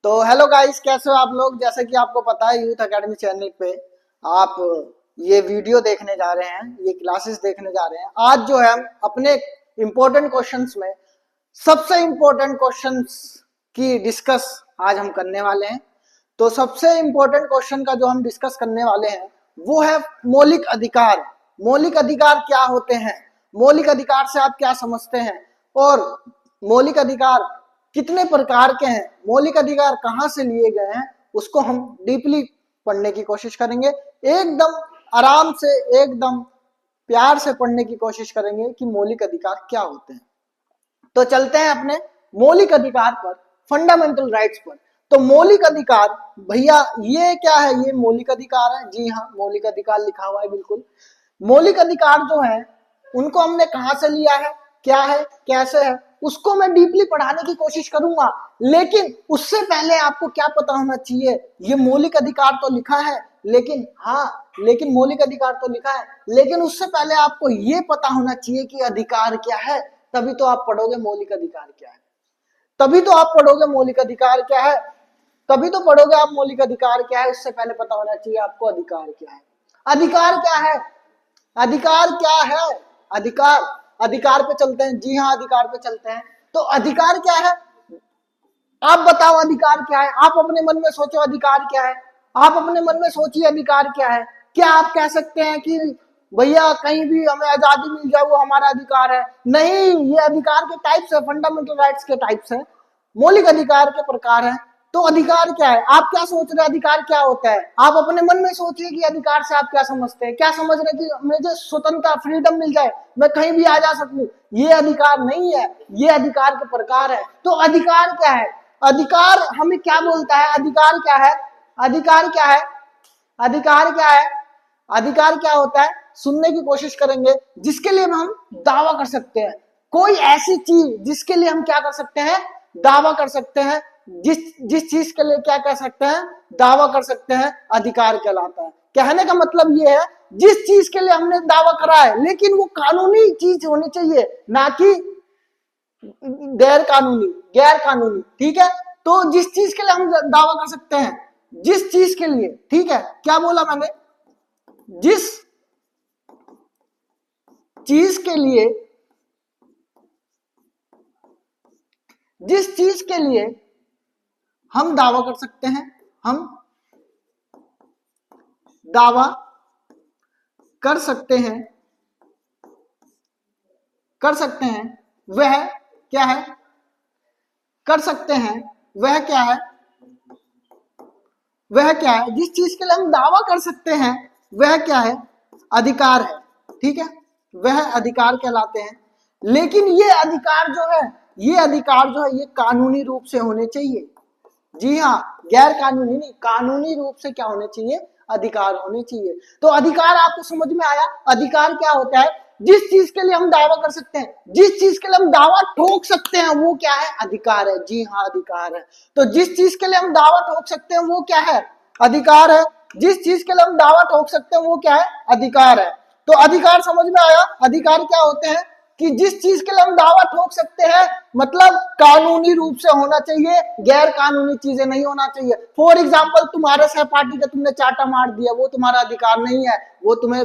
तो hello guys, कैसे हो आप लोग। जैसे कि आपको पता है यूथ एकेडमी चैनल पे आप ये वीडियो देखने जा रहे हैं, ये क्लासेस देखने जा रहे हैं। आज जो है हम अपने इम्पोर्टेंट क्वेश्चंस में सबसे इम्पोर्टेंट क्वेश्चंस की डिस्कस आज हम करने वाले हैं। तो सबसे इम्पोर्टेंट क्वेश्चन का जो हम डिस्कस करने वाले हैं वो है मौलिक अधिकार। मौलिक अधिकार क्या होते हैं, मौलिक अधिकार से आप क्या समझते हैं, और मौलिक अधिकार कितने प्रकार के हैं, मौलिक अधिकार कहां से लिए गए हैं, उसको हम डीपली पढ़ने की कोशिश करेंगे। एकदम आराम से, एकदम प्यार से पढ़ने की कोशिश करेंगे कि मौलिक अधिकार क्या होते हैं। तो चलते हैं अपने मौलिक अधिकार पर, फंडामेंटल राइट्स पर। तो मौलिक अधिकार भैया ये क्या है, ये मौलिक अधिकार है। जी हाँ, मौलिक अधिकार लिखा हुआ है बिल्कुल। मौलिक अधिकार जो है उनको हमने कहां से लिया है, क्या है, कैसे है, उसको मैं डीपली पढ़ाने की कोशिश करूंगा। लेकिन उससे पहले आपको क्या पता होना चाहिए, ये मौलिक अधिकार तो लिखा है, लेकिन मौलिक अधिकार तो लिखा है, लेकिन उससे पहले आपको ये पता होना चाहिए कि अधिकार क्या है। तभी तो आप पढ़ोगे मौलिक अधिकार क्या है, तभी तो आप पढ़ोगे मौलिक अधिकार क्या है, तभी तो पढ़ोगे आप मौलिक अधिकार क्या है। उससे पहले पता होना चाहिए आपको अधिकार क्या है। अधिकार क्या है, अधिकार क्या है, अधिकार पे चलते हैं। जी हाँ, अधिकार पे चलते हैं। तो अधिकार क्या है, आप बताओ अधिकार क्या है। आप अपने मन में सोचो अधिकार क्या है, आप अपने मन में सोचिए अधिकार क्या है। क्या आप कह सकते हैं कि भैया कहीं भी हमें आजादी मिल जाए वो हमारा अधिकार है? नहीं, ये अधिकार के टाइप्स है, फंडामेंटल राइट्स के टाइप्स है, मौलिक अधिकार के प्रकार है। तो अधिकार क्या है, आप क्या सोच रहे हैं अधिकार क्या होता है? आप अपने मन में सोचिए कि अधिकार से आप क्या समझते हैं। क्या समझ रहे हैं कि मुझे स्वतंत्रता, फ्रीडम मिल जाए, मैं कहीं भी आ जा सकूं? ये अधिकार नहीं है, ये अधिकार के प्रकार है। तो अधिकार क्या है, अधिकार हमें क्या बोलता है, अधिकार क्या है, अधिकार क्या है, अधिकार क्या है, अधिकार क्या होता है, सुनने की कोशिश करेंगे। जिसके लिए हम दावा कर सकते हैं, कोई ऐसी चीज जिसके लिए हम क्या कर सकते हैं, दावा कर सकते हैं। जिस चीज के लिए क्या कर सकते हैं, दावा कर सकते हैं, अधिकार कहलाता है। कहने का मतलब ये है, जिस चीज के लिए हमने दावा करा है, लेकिन वो कानूनी चीज होनी चाहिए, ना कि गैर कानूनी। ठीक है, तो जिस चीज के लिए हम दावा कर सकते हैं, जिस चीज के लिए, ठीक है, क्या बोला मैंने, जिस चीज के लिए, जिस चीज के लिए हम दावा कर सकते हैं, हम दावा कर सकते हैं, वह क्या है, कर सकते हैं, वह क्या है, वह क्या है, जिस चीज के लिए हम दावा कर सकते हैं वह क्या है, अधिकार है। ठीक है, वह अधिकार कहलाते हैं। लेकिन ये अधिकार जो है, ये अधिकार जो है, ये कानूनी रूप से होने चाहिए। जी हाँ, गैर कानूनी नहीं, कानूनी रूप से क्या होने चाहिए, अधिकार होने चाहिए। तो अधिकार आपको समझ में आया, अधिकार क्या होता है, जिस चीज के लिए हम दावा कर सकते हैं, जिस चीज के लिए हम दावा ठोक सकते हैं, वो क्या है, अधिकार है। जी हाँ, अधिकार है। तो जिस चीज के लिए हम दावा ठोक सकते हैं वो क्या है, अधिकार है। जिस चीज के लिए हम दावा ठोक सकते हैं वो क्या है, अधिकार है। तो अधिकार समझ में आया। अधिकार क्या होते हैं कि जिस चीज के लिए हम दावा ठोक सकते हैं, मतलब कानूनी रूप से होना चाहिए, गैर कानूनी चीजें नहीं होना चाहिए। फॉर एग्जाम्पल, तुम्हारे सहपाठी का तुमने चाटा मार दिया, वो तुम्हारा अधिकार नहीं है, वो तुम्हें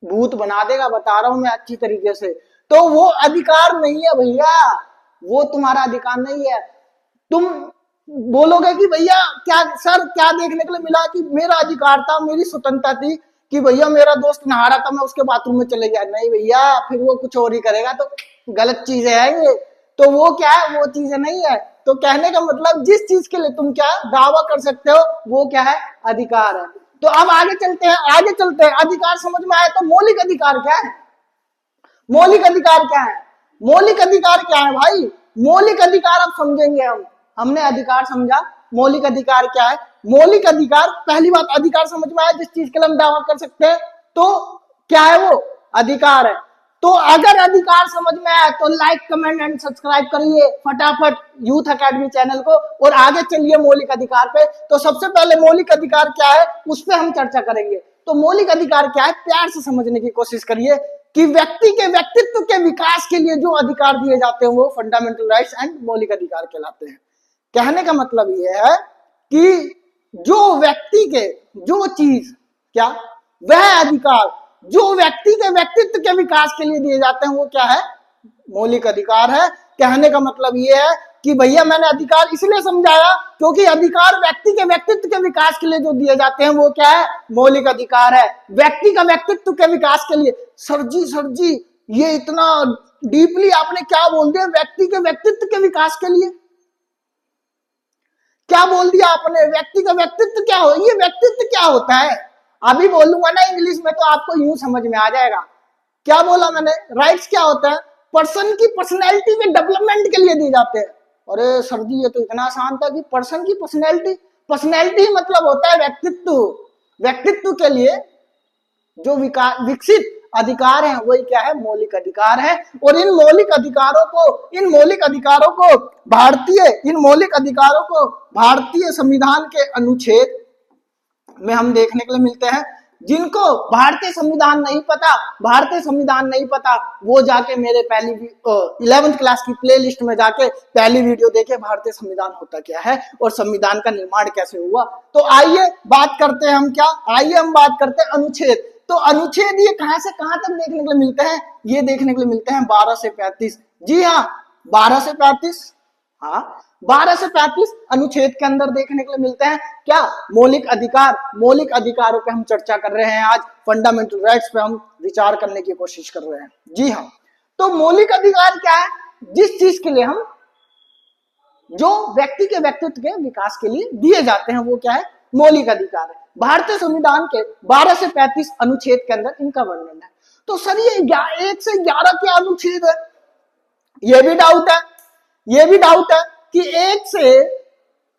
भूत बना देगा, बता रहा हूं मैं अच्छी तरीके से। तो वो अधिकार नहीं है भैया, वो तुम्हारा अधिकार नहीं है। तुम बोलोगे कि भैया क्या सर, क्या देखने के लिए मिला कि मेरा अधिकार था, मेरी स्वतंत्रता थी कि भैया मेरा दोस्त नहा रहा था, मैं उसके बाथरूम में चले गया। नहीं भैया, फिर वो कुछ और ही करेगा, तो गलत चीजें है ये। तो वो क्या है, वो चीजें नहीं है। तो कहने का मतलब, जिस चीज के लिए तुम क्या दावा कर सकते हो वो क्या है, अधिकार है। तो अब आगे चलते हैं, अधिकार समझ में आया। तो मौलिक अधिकार क्या है, मौलिक अधिकार क्या है, मौलिक अधिकार क्या है भाई, मौलिक अधिकार अब समझेंगे हम। हमने अधिकार समझा, मौलिक अधिकार क्या है। मौलिक अधिकार, पहली बात, अधिकार समझ में आया, जिस चीज के लिए हम दावा कर सकते हैं, तो क्या है वो, अधिकार है। तो अगर अधिकार समझ में आया तो लाइक, कमेंट एंड सब्सक्राइब करिए फटाफट यूथ एकेडमी चैनल को, और आगे चलिए मौलिक अधिकार पे। तो सबसे पहले मौलिक अधिकार क्या है उस पर हम चर्चा करेंगे। तो मौलिक अधिकार क्या है, प्यार से समझने की कोशिश करिए कि व्यक्ति के व्यक्तित्व के विकास के लिए जो अधिकार दिए जाते हैं वो फंडामेंटल राइट्स एंड मौलिक अधिकार कहलाते हैं। कहने का मतलब ये है कि जो व्यक्ति के, जो चीज क्या, वह अधिकार जो व्यक्ति के व्यक्तित्व के विकास के लिए दिए जाते हैं वो क्या है, मौलिक अधिकार है। कहने का मतलब ये है कि भैया मैंने अधिकार इसलिए समझाया क्योंकि अधिकार व्यक्ति के व्यक्तित्व के विकास के लिए जो दिए जाते हैं वो क्या है, मौलिक अधिकार है। व्यक्ति का व्यक्तित्व के विकास के लिए। सर जी ये इतना डीपली आपने क्या बोल दिया, व्यक्ति के व्यक्तित्व के विकास के लिए क्या बोल दिया आपने? व्यक्ति का व्यक्तित्व क्या हो, ये व्यक्तित्व क्या होता है? अभी बोलूंगा ना इंग्लिश में तो आपको यूं समझ में आ जाएगा। क्या बोला मैंने? राइट्स क्या होता है? पर्सन की पर्सनैलिटी के डेवलपमेंट के लिए दिए जाते हैं। अरे सर जी ये तो इतना आसान था कि पर्सन की पर्सनैलिटी, पर्सनैलिटी मतलब होता है व्यक्तित्व। व्यक्तित्व के लिए जो विकसित अधिकार है वही क्या है, मौलिक अधिकार है। और इन मौलिक अधिकारों को भारतीय संविधान के अनुच्छेद में हम देखने के लिए मिलते हैं। जिनको भारतीय संविधान नहीं पता वो जाके मेरे पहली 11th क्लास की प्लेलिस्ट में जाके पहली वीडियो देखे, भारतीय संविधान होता क्या है और संविधान का निर्माण कैसे हुआ। तो आइए बात करते हैं हम हम बात करते हैं अनुच्छेद। तो अनुच्छेद ये कहां से कहां तक देखने के लिए मिलते हैं? ये देखने के लिए मिलते हैं 12 से 35। जी हाँ, 12 से 35। हाँ, 12 से 35 अनुच्छेद के अंदर देखने के लिए मिलते हैं क्या, मौलिक अधिकार। मौलिक अधिकारों पे हम चर्चा कर रहे हैं आज, फंडामेंटल राइट्स पे हम विचार करने की कोशिश कर रहे हैं। जी हाँ, तो मौलिक अधिकार क्या है? जिस चीज के लिए हम, जो व्यक्ति के व्यक्तित्व के विकास के लिए दिए जाते हैं वो क्या है, मौलिक अधिकार है। भारतीय संविधान के 12 से 35 अनुच्छेद के अंदर इनका वर्णन है। तो सर ये 1 से 11 क्या अनुच्छेद है? ये भी डाउट है कि 1 से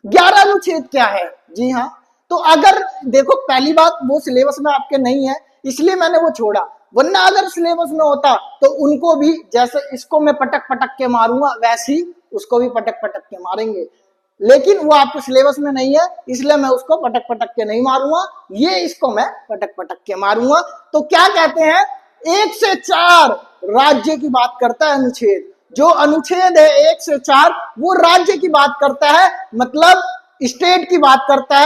11 अनुच्छेद क्या है। जी हाँ, तो अगर देखो पहली बात वो सिलेबस में आपके नहीं है इसलिए मैंने वो छोड़ा, वरना अगर सिलेबस में होता तो उनको भी, जैसे इसको मैं पटक पटक के मारूंगा वैसे ही उसको भी पटक पटक के मारेंगे, लेकिन वो आपके सिलेबस में नहीं है इसलिए मैं उसको पटक पटक के नहीं मारूंगा, ये इसको मैं पटक पटक के मारूंगा। तो क्या कहते हैं, 1 से 4 राज्य की बात करता है अनुच्छेद। जो अनुच्छेद है 1 से 4 वो राज्य की बात करता है, मतलब स्टेट की बात करता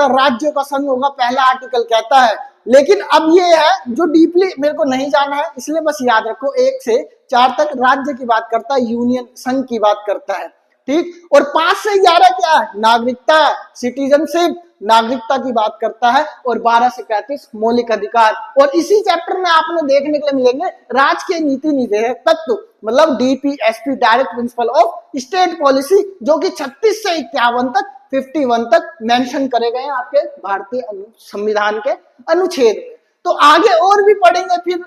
है, राज्यों का संघ होगा, पहला आर्टिकल कहता है। लेकिन अब ये है जो डीपली मेरे को नहीं जाना है इसलिए बस याद रखो 1 से 4 तक राज्य की बात करता है, यूनियन संघ की बात करता है, ठीक। और 5 से 11 क्या है, नागरिकता, सिटीजनशिप, नागरिकता की बात करता है। और 12 से 35 मौलिक अधिकार। और इसी चैप्टर में आपने देखने के लिए मिलेंगे राजकीय नीति निर्देशक तत्व, मतलब DPSP, direct principle of state policy, जो कि 36 से 51 तक 51 तक मेंशन करे गए हैं आपके भारतीय संविधान के अनुच्छेद में। तो आगे और भी पढ़ेंगे, फिर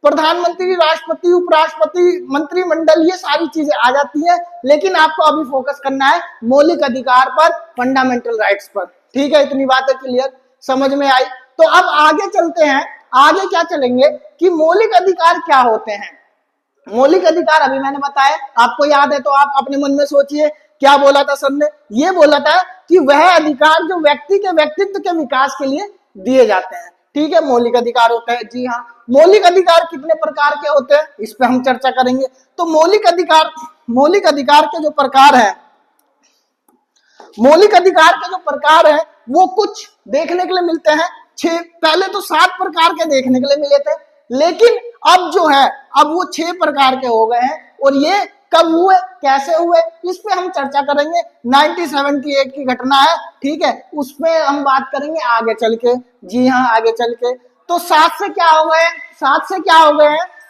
प्रधानमंत्री, राष्ट्रपति, उपराष्ट्रपति, मंत्रिमंडल, ये सारी चीजें आ जाती है, लेकिन आपको अभी फोकस करना है मौलिक अधिकार पर, फंडामेंटल राइट्स पर, ठीक है। इतनी बातें क्लियर समझ में आई। तो अब आगे चलते हैं, आगे क्या चलेंगे कि मौलिक अधिकार क्या होते हैं। मौलिक अधिकार अभी मैंने बताया, आपको याद है तो आप अपने मन में सोचिए क्या बोला था सर ने। ये बोला था कि वह अधिकार जो व्यक्ति के व्यक्तित्व के विकास के लिए दिए जाते हैं, ठीक है, मौलिक अधिकार होता है। जी हाँ, मौलिक अधिकार कितने प्रकार के होते हैं इस पे हम चर्चा करेंगे। तो मौलिक अधिकार के जो प्रकार है, वो कुछ देखने के लिए मिलते हैं 6, पहले तो 7 प्रकार के देखने के लिए मिले थे, लेकिन अब जो है अब वो 6 प्रकार के हो गए हैं। और ये कब हुए, कैसे हुए, इस पे हम चर्चा करेंगे। 1978 की घटना है, ठीक है, उसमें हम बात करेंगे आगे चल के। जी हाँ, आगे चल के। तो 7 से क्या हो गए,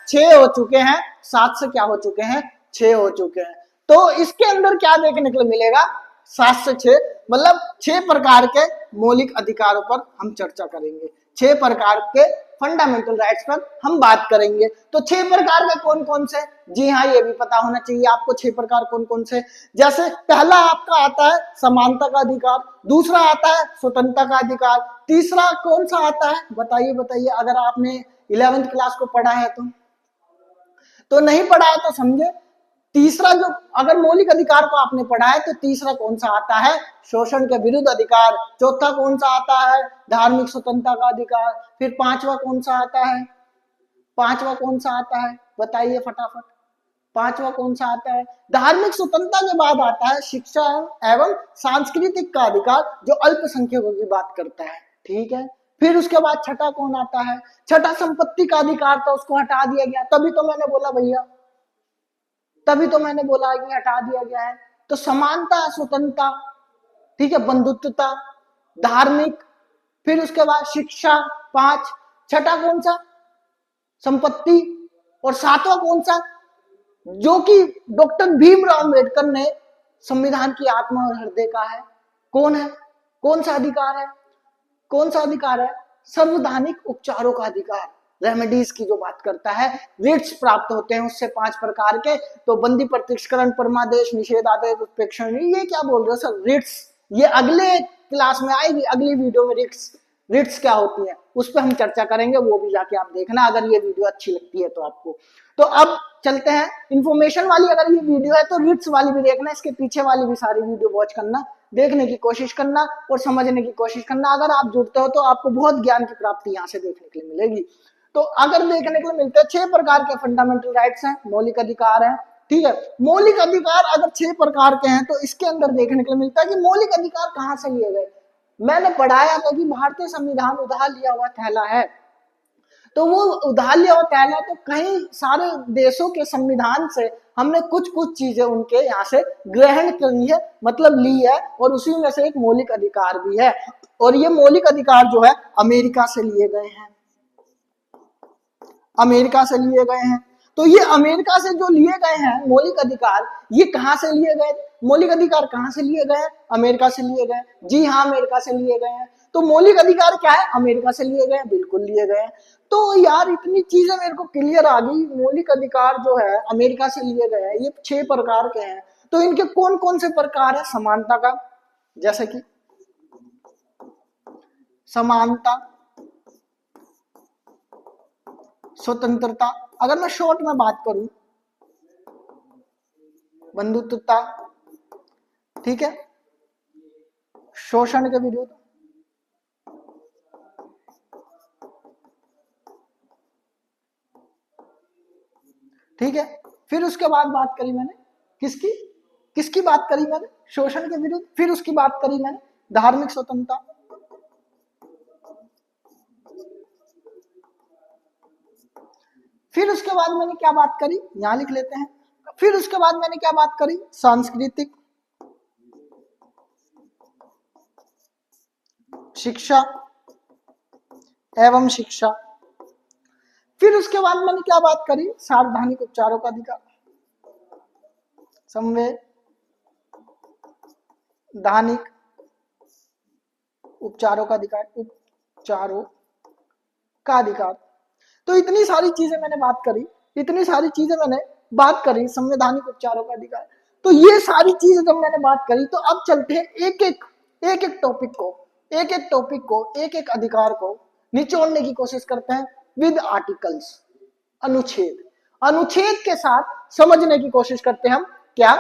6 हो चुके हैं, 7 से क्या हो चुके हैं, 6 हो चुके हैं। तो इसके अंदर क्या देखने के लिए मिलेगा, 7 से 6 मतलब 6 प्रकार के मौलिक अधिकारों पर हम चर्चा करेंगे, 6 प्रकार के फंडामेंटल राइट्स पर हम बात करेंगे। तो 6 प्रकार के कौन कौन से, जी हाँ, ये भी पता होना चाहिए आपको 6 प्रकार कौन कौन से। जैसे पहला आपका आता है समानता का अधिकार, दूसरा आता है स्वतंत्रता का अधिकार, तीसरा कौन सा आता है, बताइए अगर आपने 11th क्लास को पढ़ा है तो नहीं पढ़ा है तो समझे। तीसरा जो, अगर मौलिक अधिकार को आपने पढ़ा है तो तीसरा कौन सा आता है, शोषण के विरुद्ध अधिकार। चौथा कौन सा आता है, धार्मिक स्वतंत्रता का अधिकार। फिर पांचवा कौन सा आता है, बताइए फटाफट। पांचवा कौन सा आता है? धार्मिक स्वतंत्रता के बाद आता है शिक्षा एवं सांस्कृतिक का अधिकार, जो अल्पसंख्यकों की बात करता है। ठीक है, फिर उसके बाद छठा कौन आता है? छठा संपत्ति का अधिकार था, उसको हटा दिया गया। तभी तो मैंने बोला भैया, तभी तो मैंने बोला कि हटा दिया गया है। तो समानता, स्वतंत्रता, ठीक है, बंधुत्वता, धार्मिक, फिर उसके बाद शिक्षा, 5, छठा कौन सा? संपत्ति, और सातवां कौन सा? जो कि डॉक्टर भीमराव अंबेडकर ने संविधान की आत्मा और हृदय का है। कौन है? कौन सा अधिकार है? कौन सा अधिकार है? सर्वधानिक उपचारों का अधिकार, रेमेडीज की जो बात करता है। रिट्स प्राप्त होते हैं उससे 5 प्रकार के, तो बंदी, प्रत्यक्षकरण, परमादेश, निषेध, आदेश, उत्प्रेक्षण। ये क्या बोल रहे हो सर? रिट्स ये अगले क्लास में आएगी, अगली वीडियो में रिट्स रिट्स क्या होती है उस पर हम चर्चा करेंगे, वो भी जाके आप देखना अगर ये वीडियो अच्छी लगती है तो आपको। तो अब चलते हैं इंफॉर्मेशन वाली, अगर ये वीडियो है तो रिट्स वाली भी देखना, इसके पीछे वाली भी सारी वीडियो वॉच करना, देखने की कोशिश करना और समझने की कोशिश करना। अगर आप जुड़ते हो तो आपको बहुत ज्ञान की प्राप्ति यहाँ से देखने के लिए मिलेगी। तो अगर देखने के लिए मिलते हैं 6 प्रकार के फंडामेंटल राइट्स हैं, मौलिक अधिकार हैं। ठीक है, मौलिक अधिकार अगर 6 प्रकार के हैं तो इसके अंदर देखने के लिए मिलता है कि मौलिक अधिकार कहाँ से लिए गए। मैंने पढ़ाया था कि भारतीय संविधान उधार लिया हुआ थैला है, तो वो उधार लिया हुआ थैला, तो कई सारे देशों के संविधान से हमने कुछ कुछ चीजें उनके यहाँ से ग्रहण करनी है, मतलब ली है, और उसी में से एक मौलिक अधिकार भी है। और ये मौलिक अधिकार जो है अमेरिका से लिए गए हैं, अमेरिका से लिए गए हैं। तो ये अमेरिका से जो लिए गए हैं मौलिक अधिकार, ये कहां से लिए गए? मौलिक अधिकार कहां से लिए गए? अमेरिका से लिए गए। जी हाँ, अमेरिका से लिए गए हैं। तो मौलिक अधिकार क्या है? अमेरिका से लिए गए, बिल्कुल लिए गए। तो यार इतनी चीजें मेरे को क्लियर आ गई। मौलिक अधिकार जो है अमेरिका से लिए गए हैं, ये 6 प्रकार के हैं। तो इनके कौन कौन से प्रकार है? समानता का, जैसे कि समानता, स्वतंत्रता, अगर मैं शॉर्ट में बात करूं, बंधुत्वता, ठीक है, शोषण के विरुद्ध, ठीक है। फिर उसके बाद बात करी मैंने किसकी किसकी बात करी मैंने? शोषण के विरुद्ध। फिर उसकी बात करी मैंने धार्मिक स्वतंत्रता, फिर उसके बाद मैंने क्या बात करी, यहां लिख लेते हैं। फिर उसके बाद मैंने क्या बात करी? सांस्कृतिक, शिक्षा एवं शिक्षा। फिर उसके बाद मैंने क्या बात करी? सार्वधानिक उपचारों का अधिकार, संवैधानिक उपचारों का अधिकार, उपचारों का अधिकार। तो इतनी सारी चीजें मैंने बात करी, इतनी सारी चीजें मैंने बात करी, संवैधानिक उपचारों का अधिकार। तो ये सारी चीजें जब मैंने बात करी, तो अब चलते हैं एक एक टॉपिक को, एक एक अधिकार को निचोड़ने की कोशिश करते हैं विद आर्टिकल्स, अनुच्छेद, अनुच्छेद के साथ समझने की कोशिश करते हैं हम क्या?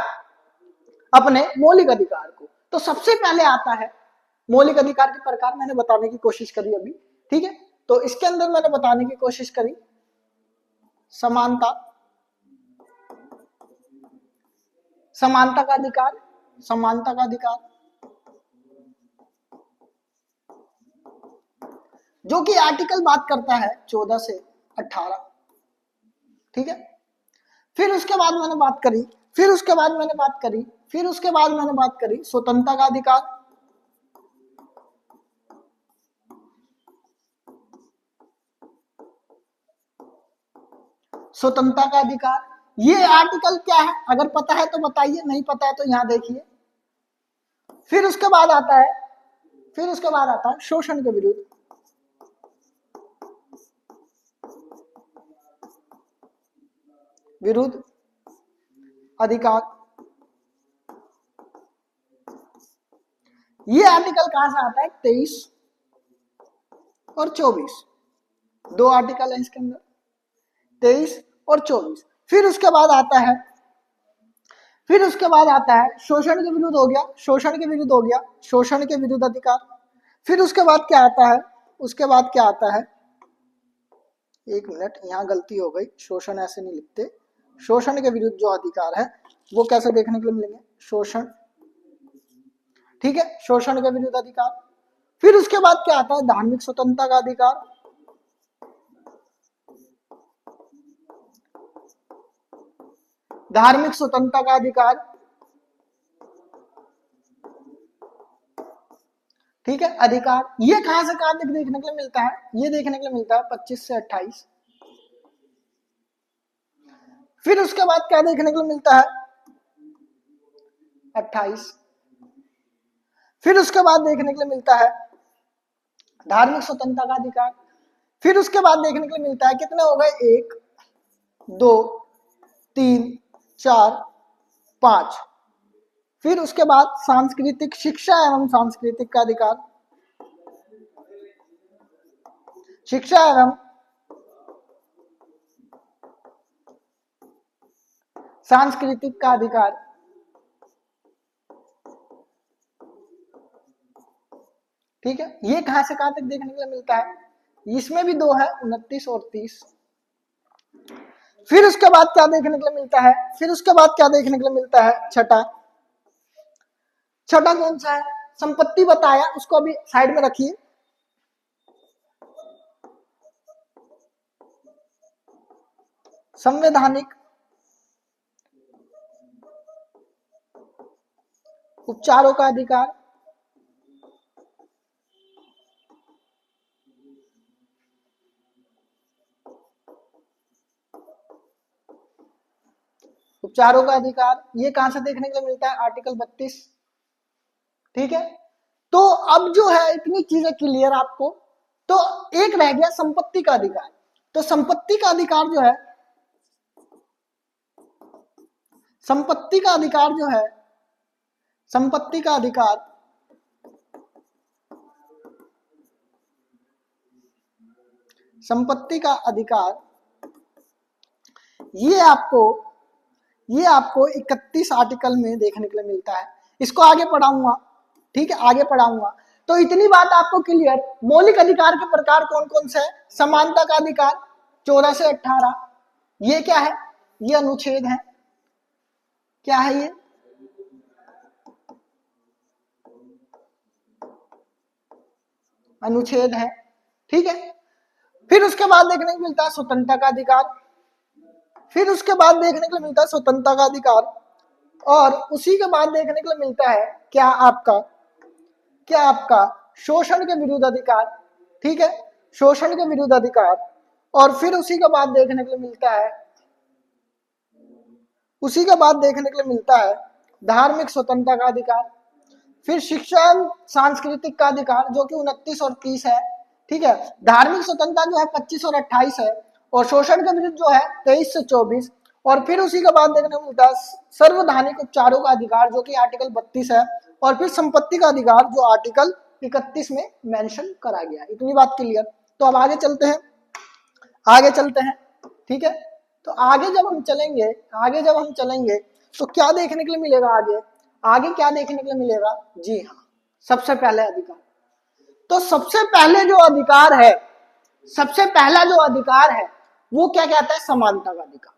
अपने मौलिक अधिकार को। तो सबसे पहले आता है मौलिक अधिकार के प्रकार, मैंने बताने की कोशिश करी अभी, ठीक है। तो इसके अंदर मैंने बताने की कोशिश करी समानता, समानता का अधिकार, समानता का अधिकार जो कि आर्टिकल बात करता है 14 से 18, ठीक है। फिर उसके बाद मैंने बात करी, फिर उसके बाद मैंने बात करी, फिर उसके बाद मैंने बात करी स्वतंत्रता का अधिकार, स्वतंत्रता का अधिकार। ये आर्टिकल क्या है? अगर पता है तो बताइए, नहीं पता है तो यहां देखिए। फिर उसके बाद आता है, फिर उसके बाद आता है शोषण के विरुद्ध, विरुद्ध अधिकार। ये आर्टिकल कहां से आता है? 23 और 24, 2 आर्टिकल है इसके अंदर, 23 और 24। फिर उसके बाद आता है, फिर उसके बाद आता है शोषण के विरुद्ध हो गया, शोषण के विरुद्ध हो गया, शोषण के विरुद्ध अधिकार। फिर उसके बाद क्या आता है? उसके बाद क्या आता है? एक मिनट, यहां गलती हो गई, शोषण ऐसे नहीं लिखते, शोषण के विरुद्ध जो अधिकार है वो कैसे देखने के लिए मिलेंगे, शोषण, ठीक है, शोषण के विरुद्ध अधिकार। फिर उसके बाद क्या आता है, धार्मिक स्वतंत्रता का अधिकार, धार्मिक स्वतंत्रता का अधिकार, ठीक है, अधिकार। ये कहां से कहां तक देखने के लिए मिलता है, ये देखने के लिए मिलता है 25 से 28। फिर उसके बाद क्या देखने के लिए मिलता है, 28। फिर उसके बाद देखने के लिए मिलता है धार्मिक स्वतंत्रता का अधिकार। फिर उसके बाद देखने के लिए मिलता है, कितने हो गए, 1 2 3 4 5। फिर उसके बाद सांस्कृतिक शिक्षा एवं सांस्कृतिक का अधिकार, शिक्षा एवं सांस्कृतिक का अधिकार, ठीक है। ये कहां से कहां तक देखने के लिए मिलता है, इसमें भी 2 है, 29 और 30। फिर उसके बाद क्या देखने के लिए मिलता है, फिर उसके बाद क्या देखने के लिए मिलता है, छठा, छठा कौन सा है, संपत्ति बताया, उसको अभी साइड में रखिए। संवैधानिक उपचारों का अधिकार, उपचारों का अधिकार, ये कहां से देखने के लिए मिलता है, आर्टिकल 32, ठीक है। तो अब जो है इतनी चीजें क्लियर आपको, तो एक रह गया संपत्ति का अधिकार। तो संपत्ति का अधिकार जो है, संपत्ति का अधिकार जो है, संपत्ति का अधिकार, संपत्ति का अधिकार, ये आपको 31 आर्टिकल में देखने के लिए मिलता है। इसको आगे पढ़ाऊंगा, ठीक है, आगे पढ़ाऊंगा। तो इतनी बात आपको क्लियर। मौलिक अधिकार के प्रकार कौन कौन से हैं, समानता का अधिकार 14 से 18, ये क्या है, ये अनुच्छेद है, क्या है ये, अनुच्छेद है, ठीक है। फिर उसके बाद देखने को मिलता है स्वतंत्रता का अधिकार, फिर उसके बाद देखने के लिए मिलता है स्वतंत्रता का अधिकार, और उसी के बाद देखने के लिए मिलता है क्या आपका शोषण के विरुद्ध अधिकार, ठीक है, शोषण के विरुद्ध अधिकार। और फिर उसी के बाद देखने के लिए मिलता है, उसी के बाद देखने के लिए मिलता है धार्मिक स्वतंत्रता का अधिकार। फिर शिक्षा सांस्कृतिक का अधिकार जो कि 29 और 30 है, ठीक है। धार्मिक स्वतंत्रता जो है 25 और 28 है, और शोषण के विरुद्ध जो है 23 से 24। और फिर उसी के बाद देखने को मिलता है सर्वधानिक उपचारों का अधिकार जो कि आर्टिकल 32 है, और फिर संपत्ति का अधिकार जो आर्टिकल 31 में मेंशन करा गया। इतनी बात क्लियर। तो अब आगे चलते हैं, आगे चलते हैं, ठीक है। तो आगे जब हम चलेंगे तो क्या देखने के लिए मिलेगा, आगे क्या देखने के लिए मिलेगा, जी हाँ, सबसे पहले अधिकार। तो सबसे पहले जो अधिकार है, सबसे पहला जो अधिकार है वो क्या कहता है, समानता का अधिकार।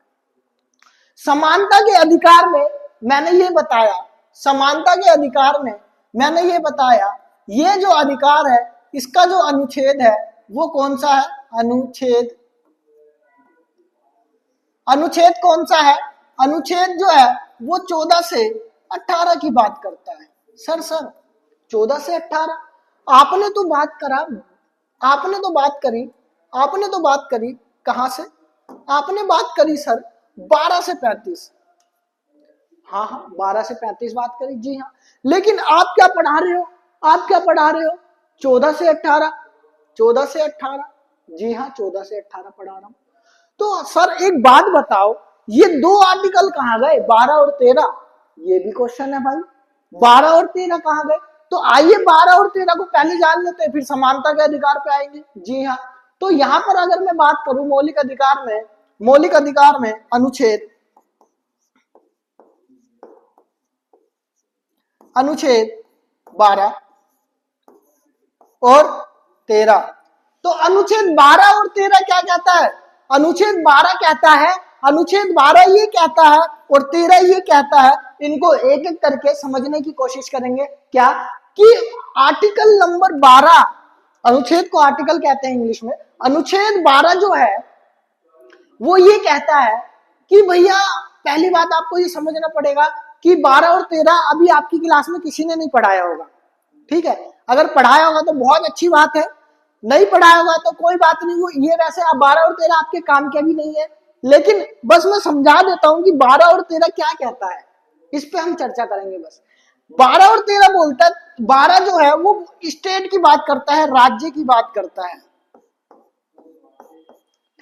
समानता के अधिकार में मैंने ये बताया, समानता के अधिकार में मैंने ये बताया, ये जो अधिकार है इसका जो अनुच्छेद है वो कौन सा है, अनुच्छेद, अनुच्छेद कौन सा है, अनुच्छेद जो है वो 14 से 18 की बात करता है। सर 14 से 18 आपने तो बात करा, आपने तो बात करी कहां से, आपने बात करी सर 12 से 35, हाँ 12 से 35 बात करी, जी हाँ। लेकिन आप क्या पढ़ा रहे हो, 14 से 18, 14 से 18, जी हाँ 14 से 18 पढ़ा रहा हूं। तो सर एक बात बताओ, ये 2 आर्टिकल कहां गए, 12 और 13, ये भी क्वेश्चन है भाई, 12 और 13 कहां गए। तो आइए 12 और 13 को पहले जान लेते हैं, फिर समानता के अधिकार पे आएंगे, जी हाँ। तो यहां पर अगर मैं बात करूं मौलिक अधिकार में अनुच्छेद 12 और 13। तो अनुच्छेद 12 और 13 क्या कहता है, अनुच्छेद 12 कहता है अनुच्छेद 12 ये कहता है और 13 ये कहता है। इनको एक एक करके समझने की कोशिश करेंगे। क्या कि आर्टिकल नंबर 12, अनुच्छेद को आर्टिकल कहते हैं इंग्लिश में। अनुच्छेद 12 जो है वो ये कहता है कि भैया पहली बात आपको ये समझना पड़ेगा कि 12 और 13 अभी आपकी क्लास में किसी ने नहीं पढ़ाया होगा, ठीक है। अगर पढ़ाया होगा तो बहुत अच्छी बात है, नहीं पढ़ाया होगा तो कोई बात नहीं। वो ये वैसे 12 और 13 आपके काम के भी नहीं है, लेकिन बस मैं समझा देता हूं कि 12 और 13 क्या कहता है, इस पे हम चर्चा करेंगे। बस 12 और 13 बोलता है, 12 जो है वो स्टेट की बात करता है, राज्य की बात करता है,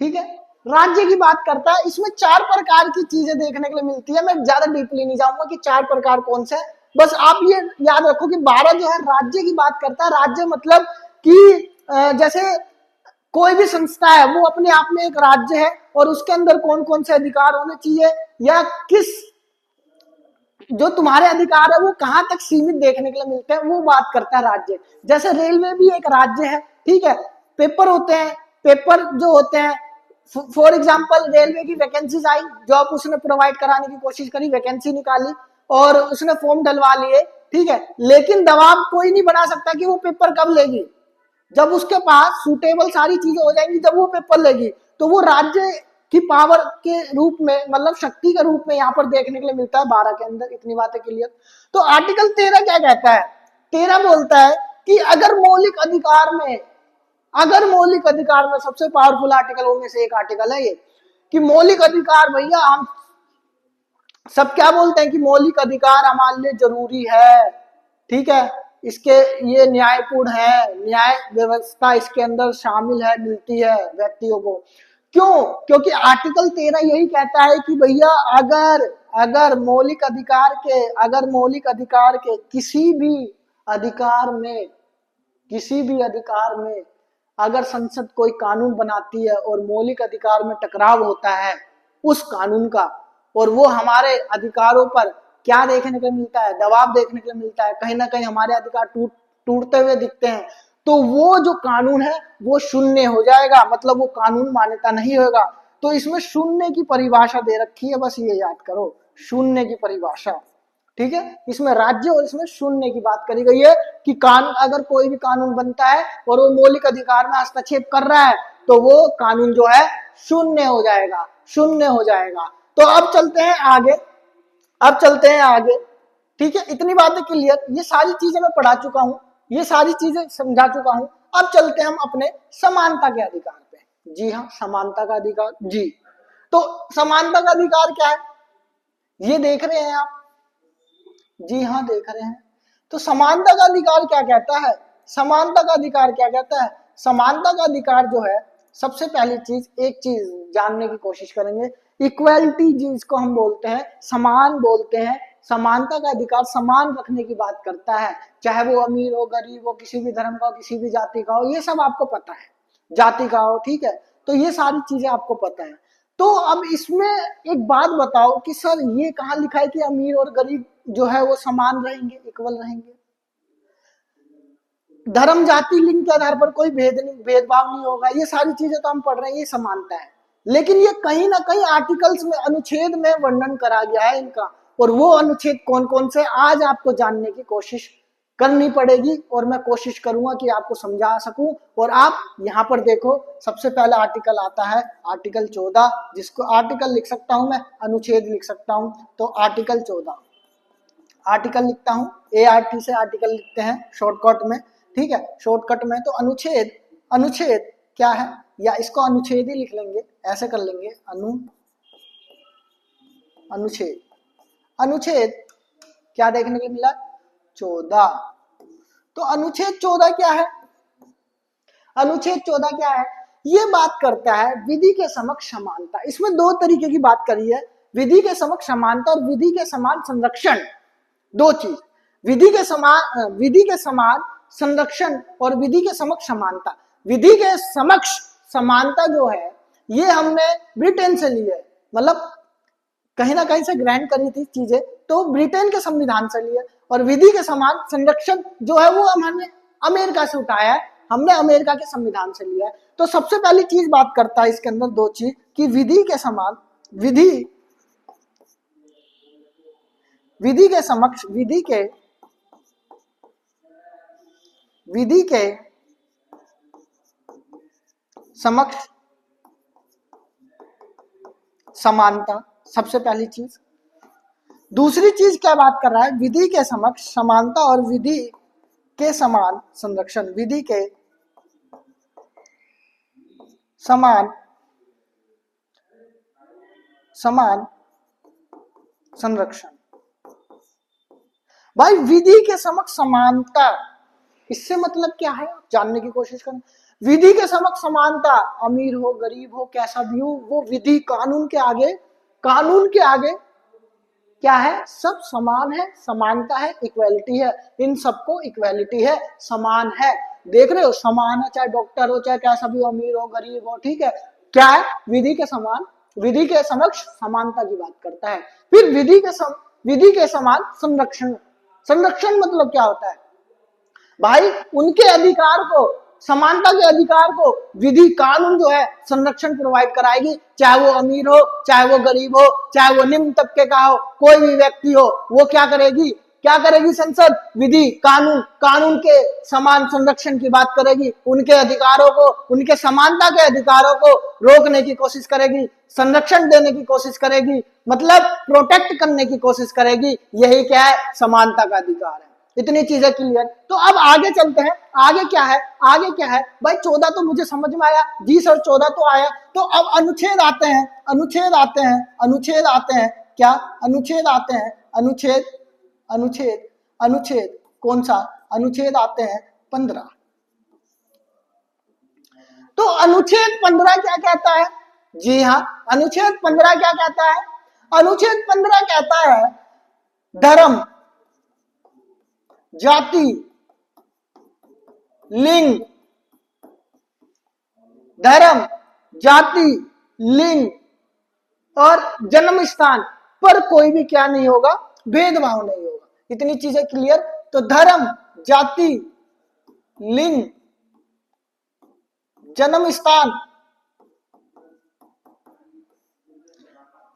ठीक है, राज्य की बात करता है। इसमें 4 प्रकार की चीजें देखने के लिए मिलती है। मैं ज्यादा डीपली नहीं जाऊंगा कि 4 प्रकार कौन से, बस आप ये याद रखो कि 12 जो है राज्य की बात करता है। राज्य मतलब कि जैसे कोई भी संस्था है वो अपने आप में एक राज्य है और उसके अंदर कौन कौन से अधिकार होने चाहिए या किस जो तुम्हारे अधिकार है वो कहां तक सीमित देखने के लिए मिलते हैं, वो बात करता है राज्य। जैसे रेलवे भी एक राज्य है, ठीक है। पेपर होते हैं, पेपर जो होते हैं, फॉर एग्जाम्पल रेलवे की वैकेंसीज आई, जॉब उसने प्रोवाइड कराने की कोशिश करी, वैकेंसी निकाली और उसने फॉर्म डलवा लिए, ठीक है। लेकिन दबाव कोई नहीं बना सकता कि वो पेपर कब लेगी, जब उसके पास सुटेबल सारी चीजें हो जाएंगी जब वो पेपर लेगी। तो वो राज्य की पावर के रूप में, मतलब शक्ति के रूप में यहाँ पर देखने के लिए मिलता है 12 के अंदर। इतनी बातें क्लियर। तो आर्टिकल 13 क्या कहता है? 13 बोलता है कि अगर मौलिक अधिकार में सबसे पावरफुल आर्टिकल में से एक आर्टिकल है ये, कि मौलिक अधिकार, भैया हम सब क्या बोलते हैं कि मौलिक अधिकार हमारे लिए जरूरी है, ठीक है। इसके ये न्यायपूर्ण है, न्याय व्यवस्था इसके अंदर शामिल है, मिलती है व्यक्तियों को। क्यों? क्योंकि आर्टिकल 13 यही कहता है कि भैया अगर मौलिक अधिकार के किसी भी अधिकार में अगर संसद कोई कानून बनाती है और मौलिक अधिकार में टकराव होता है उस कानून का, और वो हमारे अधिकारों पर क्या देखने को मिलता है, दबाव देखने को मिलता है, कहीं ना कहीं हमारे अधिकार टूटते हुए दिखते हैं, तो वो जो कानून है वो शून्य हो जाएगा, मतलब वो कानून मान्यता नहीं होगा। तो इसमें शून्य की परिभाषा दे रखी है, बस ये याद करो, शून्य की परिभाषा, ठीक है। इसमें राज्य और इसमें शून्य की बात करी गई है कि अगर कोई भी कानून बनता है और वो मौलिक अधिकार में हस्तक्षेप कर रहा है तो वो कानून जो है शून्य हो जाएगा। तो अब चलते हैं आगे, ठीक है। इतनी बातें क्लियर, ये सारी चीजें मैं पढ़ा चुका हूं, ये सारी चीजें समझा चुका हूं। अब चलते हैं हम अपने समानता के अधिकार पे। जी हाँ, समानता का अधिकार। जी, तो समानता का अधिकार क्या है ये देख रहे हैं आप? जी हाँ, देख रहे हैं। तो समानता का अधिकार क्या कहता है? समानता का अधिकार जो है, सबसे पहली चीज, एक चीज जानने की कोशिश करेंगे, इक्वालिटी जिसको हम बोलते हैं, समान बोलते हैं। समानता का अधिकार समान रखने की बात करता है, चाहे वो अमीर हो, गरीब हो, किसी भी धर्म का हो, किसी भी जाति का हो, ये सब आपको पता है, जाति का हो, ठीक है। तो ये सारी चीजें आपको पता है। तो अब इसमें एक बात बताओ कि सर ये कहाँ लिखा है कि अमीर और गरीब जो है वो समान रहेंगे, इक्वल रहेंगे? धर्म, जाति, लिंग के आधार पर कोई भेदभाव नहीं होगा, ये सारी चीजें तो हम पढ़ रहे हैं, ये समानता है। लेकिन ये कहीं ना कहीं आर्टिकल्स में, अनुच्छेद में वर्णन करा गया है इनका, और वो अनुच्छेद कौन कौन से आज आपको जानने की कोशिश करनी पड़ेगी, और मैं कोशिश करूंगा कि आपको समझा सकूं। और आप यहाँ पर देखो, सबसे पहला आर्टिकल आता है आर्टिकल 14, जिसको आर्टिकल लिख सकता हूं मैं, अनुच्छेद लिख सकता हूं। तो आर्टिकल 14 आर्टिकल लिखता हूं, ART से आर्टिकल लिखते हैं शॉर्टकट में, ठीक है, शॉर्टकट में। तो अनुच्छेद क्या है, या इसको अनुच्छेद ही लिख लेंगे, ऐसे कर लेंगे, अनुच्छेद क्या देखने को मिला? 14। तो अनुच्छेद 14 क्या है? अनुच्छेद 14 क्या है? ये बात करता है विधि के समक्ष समानता। इसमें 2 तरीके की बात करी है, विधि के समक्ष समानता और विधि के समान संरक्षण। 2 चीज, विधि के समान संरक्षण और विधि के समक्ष समानता। विधि के समक्ष समानता जो है ये हमने ब्रिटेन से ली है, मतलब कहीं ना कहीं से ग्रहण करी थी चीजें, तो ब्रिटेन के संविधान से ली है। और विधि के समान संरक्षण जो है वो हमने अमेरिका से उठाया है, हमने अमेरिका के संविधान से लिया है। तो सबसे पहली चीज बात करता है इसके अंदर 2 चीज, कि विधि के विधि विधि के समक्ष विधि के समक्ष समानता, सबसे पहली चीज। दूसरी चीज क्या बात कर रहा है, विधि के समक्ष समानता और विधि के समान संरक्षण। विधि के समान संरक्षण। भाई विधि के समक्ष समानता, इससे मतलब क्या है जानने की कोशिश करें। विधि के समक्ष समानता, अमीर हो गरीब हो कैसा भी हो, वो विधि कानून के आगे क्या है, सब समान है, समानता है, इक्वालिटी है, इन सबको इक्वालिटी है, समान है। देख रहे हो, समान है, चाहे डॉक्टर हो चाहे कैसा भी हो, अमीर हो गरीब हो, ठीक है। क्या है, विधि के समक्ष समानता की बात करता है। फिर विधि के समान संरक्षण मतलब क्या होता है भाई, उनके अधिकार को, समानता के अधिकार को विधि कानून जो है संरक्षण प्रोवाइड कराएगी, चाहे वो अमीर हो चाहे वो गरीब हो चाहे वो निम्न तबके का हो, कोई भी व्यक्ति हो, वो क्या करेगी संसद, विधि कानून के समान संरक्षण की बात करेगी, उनके अधिकारों को, उनके समानता के अधिकारों को रोकने की कोशिश करेगी, संरक्षण देने की कोशिश करेगी, मतलब प्रोटेक्ट करने की कोशिश करेगी। यही क्या है, समानता का अधिकार है। इतनी चीजें क्लियर। तो अब आगे चलते हैं, आगे क्या है भाई, 14 तो मुझे समझ में आया जी सर, 14 तो आया। तो अब अनुच्छेद आते हैं क्या, अनुच्छेद कौन सा, अनुच्छेद आते हैं 15। तो अनुच्छेद 15 क्या कहता है, जी हाँ, अनुच्छेद 15 क्या कहता है, अनुच्छेद 15 कहता है धर्म, जाति, लिंग, और जन्म स्थान पर कोई भी क्या नहीं होगा, भेदभाव नहीं होगा। इतनी चीजें क्लियर। तो धर्म, जाति, लिंग, जन्म स्थान,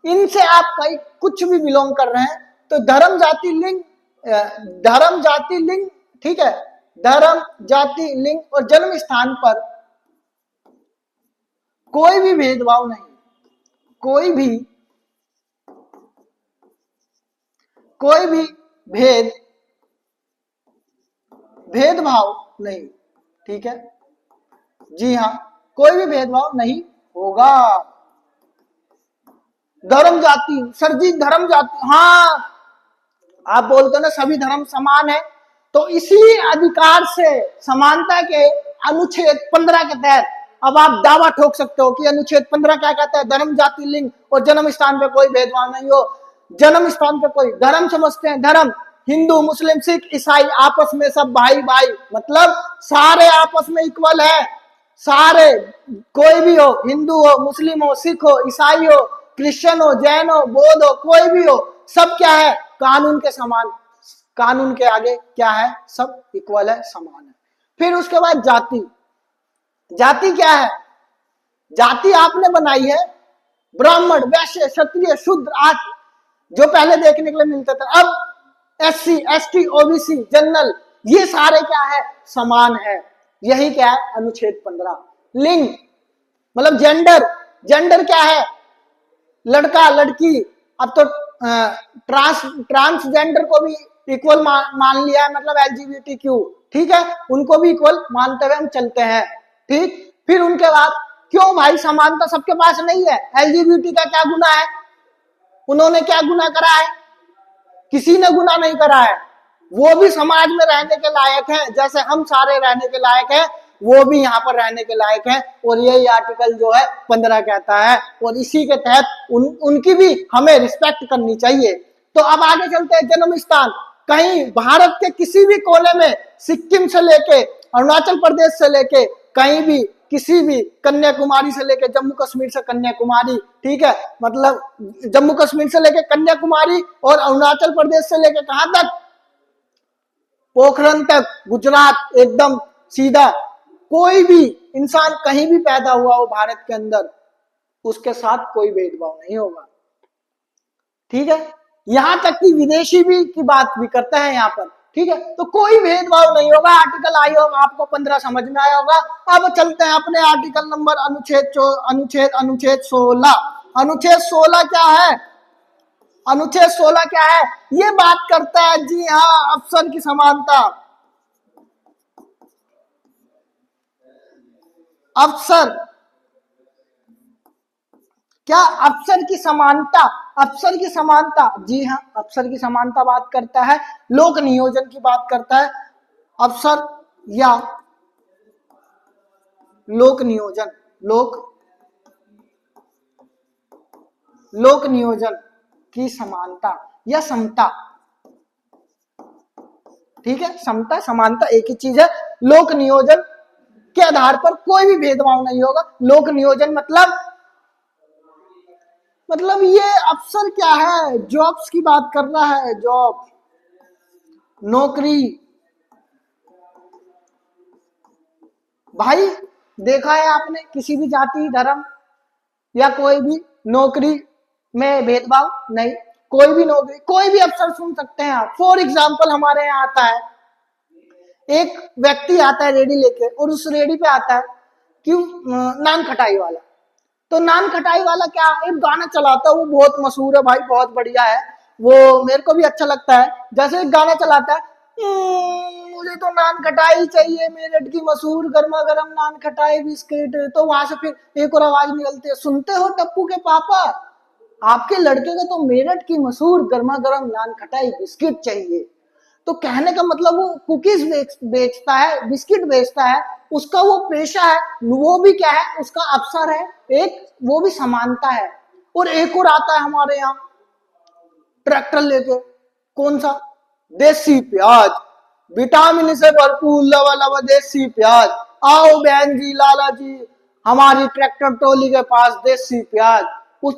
इनसे आप कहीं कुछ भी बिलोंग कर रहे हैं तो धर्म जाति लिंग, ठीक है, धर्म जाति लिंग और जन्म स्थान पर कोई भी भेदभाव नहीं, कोई भी भेदभाव नहीं, ठीक है, जी हाँ, कोई भी भेदभाव नहीं होगा। धर्म जाति, सर जी धर्म जाति, हाँ आप बोलते हो ना सभी धर्म समान है, तो इसी अधिकार से समानता के अनुच्छेद 15 के तहत अब आप दावा ठोक सकते हो कि अनुच्छेद 15 क्या कहता है, धर्म जाति लिंग और जन्म स्थान पे कोई भेदभाव नहीं हो। जन्म स्थान पे कोई, धर्म समझते हैं, धर्म हिंदू मुस्लिम सिख ईसाई आपस में सब भाई भाई, मतलब सारे आपस में इक्वल है, सारे, कोई भी हो, हिंदू हो मुस्लिम हो सिख हो ईसाई हो क्रिश्चियन हो जैन हो बौद्ध हो, कोई भी हो, सब क्या है, कानून के समान, कानून के आगे क्या है, सब इक्वल है, समान है। फिर उसके बाद जाति क्या है, जाति आपने बनाई है ब्राह्मण वैश्य क्षत्रिय शूद्र आदि, जो पहले देखने के लिए मिलते थे। अब SC ST OBC जनरल, ये सारे क्या है, समान है। यही क्या है, अनुच्छेद 15। लिंग मतलब जेंडर क्या है, लड़का लड़की, अब तो ट्रांसजेंडर को भी इक्वल मान लिया है, मतलब LGBTQ, ठीक है, उनको भी इक्वल मानते हुए हम चलते हैं, ठीक। फिर उनके बाद क्यों भाई, समानता सबके पास नहीं है, LGBT का क्या गुनाह है, उन्होंने क्या गुनाह करा है, किसी ने गुनाह नहीं करा है, वो भी समाज में रहने के लायक है, जैसे हम सारे रहने के लायक हैं, वो भी यहाँ पर रहने के लायक है। और यही आर्टिकल जो है 15 कहता है, और इसी के तहत उनकी भी हमें रिस्पेक्ट करनी चाहिए। तो अब आगे चलते हैं, जन्म स्थान, कहीं भारत के किसी भी कोने में, सिक्किम से लेके अरुणाचल प्रदेश से लेके कहीं भी, किसी भी, कन्याकुमारी से लेके जम्मू कश्मीर से कन्याकुमारी, ठीक है, मतलब जम्मू कश्मीर से लेके कन्याकुमारी और अरुणाचल प्रदेश से लेके कहां तक, पोखरण तक, गुजरात, एकदम सीधा, कोई भी इंसान कहीं भी पैदा हुआ हो भारत के अंदर, उसके साथ कोई भेदभाव नहीं होगा। ठीक है, यहां तक कि विदेशी भी की बात भी करते हैं यहाँ पर। ठीक है, तो कोई भेदभाव नहीं होगा। आर्टिकल आई होगा आपको 15 समझ में आया होगा। अब चलते हैं अपने आर्टिकल नंबर अनुच्छेद 16। अनुच्छेद 16 क्या है? अनुच्छेद 16 क्या है? ये बात करता है, जी हाँ, अफसर की समानता। अफसर क्या? अफसर की समानता। अफसर की समानता, जी हाँ, अफसर की समानता बात करता है। लोक नियोजन की बात करता है। अफसर या लोक नियोजन, लोक नियोजन की समानता या समता। ठीक है, समता समानता एक ही चीज है। लोक नियोजन के आधार पर कोई भी भेदभाव नहीं होगा। लोक नियोजन मतलब ये अफसर क्या है? जॉब्स की बात कर रहा है, जॉब, नौकरी। भाई देखा है आपने किसी भी जाति धर्म या कोई भी नौकरी में भेदभाव नहीं। कोई भी नौकरी, कोई भी अफसर सुन सकते हैं आप। फॉर एग्जाम्पल हमारे यहाँ आता है, एक व्यक्ति आता है रेडी लेके, और उस रेडी पे आता है क्यों? नान खटाई वाला। तो नान खटाई वाला क्या, एक गाना चलाता है, वो बहुत मशहूर है भाई, बहुत बढ़िया है वो, मेरे को भी अच्छा लगता है। जैसे एक गाना चलाता है, मुझे तो नान खटाई चाहिए, मेरठ की मशहूर गर्मा गर्म नान खटाई बिस्किट। तो वहां से फिर एक और आवाज निकलती है, सुनते हो टप्पू के पापा, आपके लड़के को तो मेरठ की मशहूर गर्मा गर्म नान खटाई बिस्किट चाहिए। तो कहने का मतलब वो कुकीज बेचता है, बिस्किट बेचता है, उसका वो पेशा है, वो भी क्या है? उसका अवसर है एक, वो भी समानता है। और एक और आता है हमारे यहाँ ट्रैक्टर लेके, कौन सा? देसी प्याज, विटामिन से भरपूर लवा लवा देसी प्याज। आओ बहन जी, लाला जी, हमारी ट्रैक्टर ट्रॉली के पास देसी प्याज।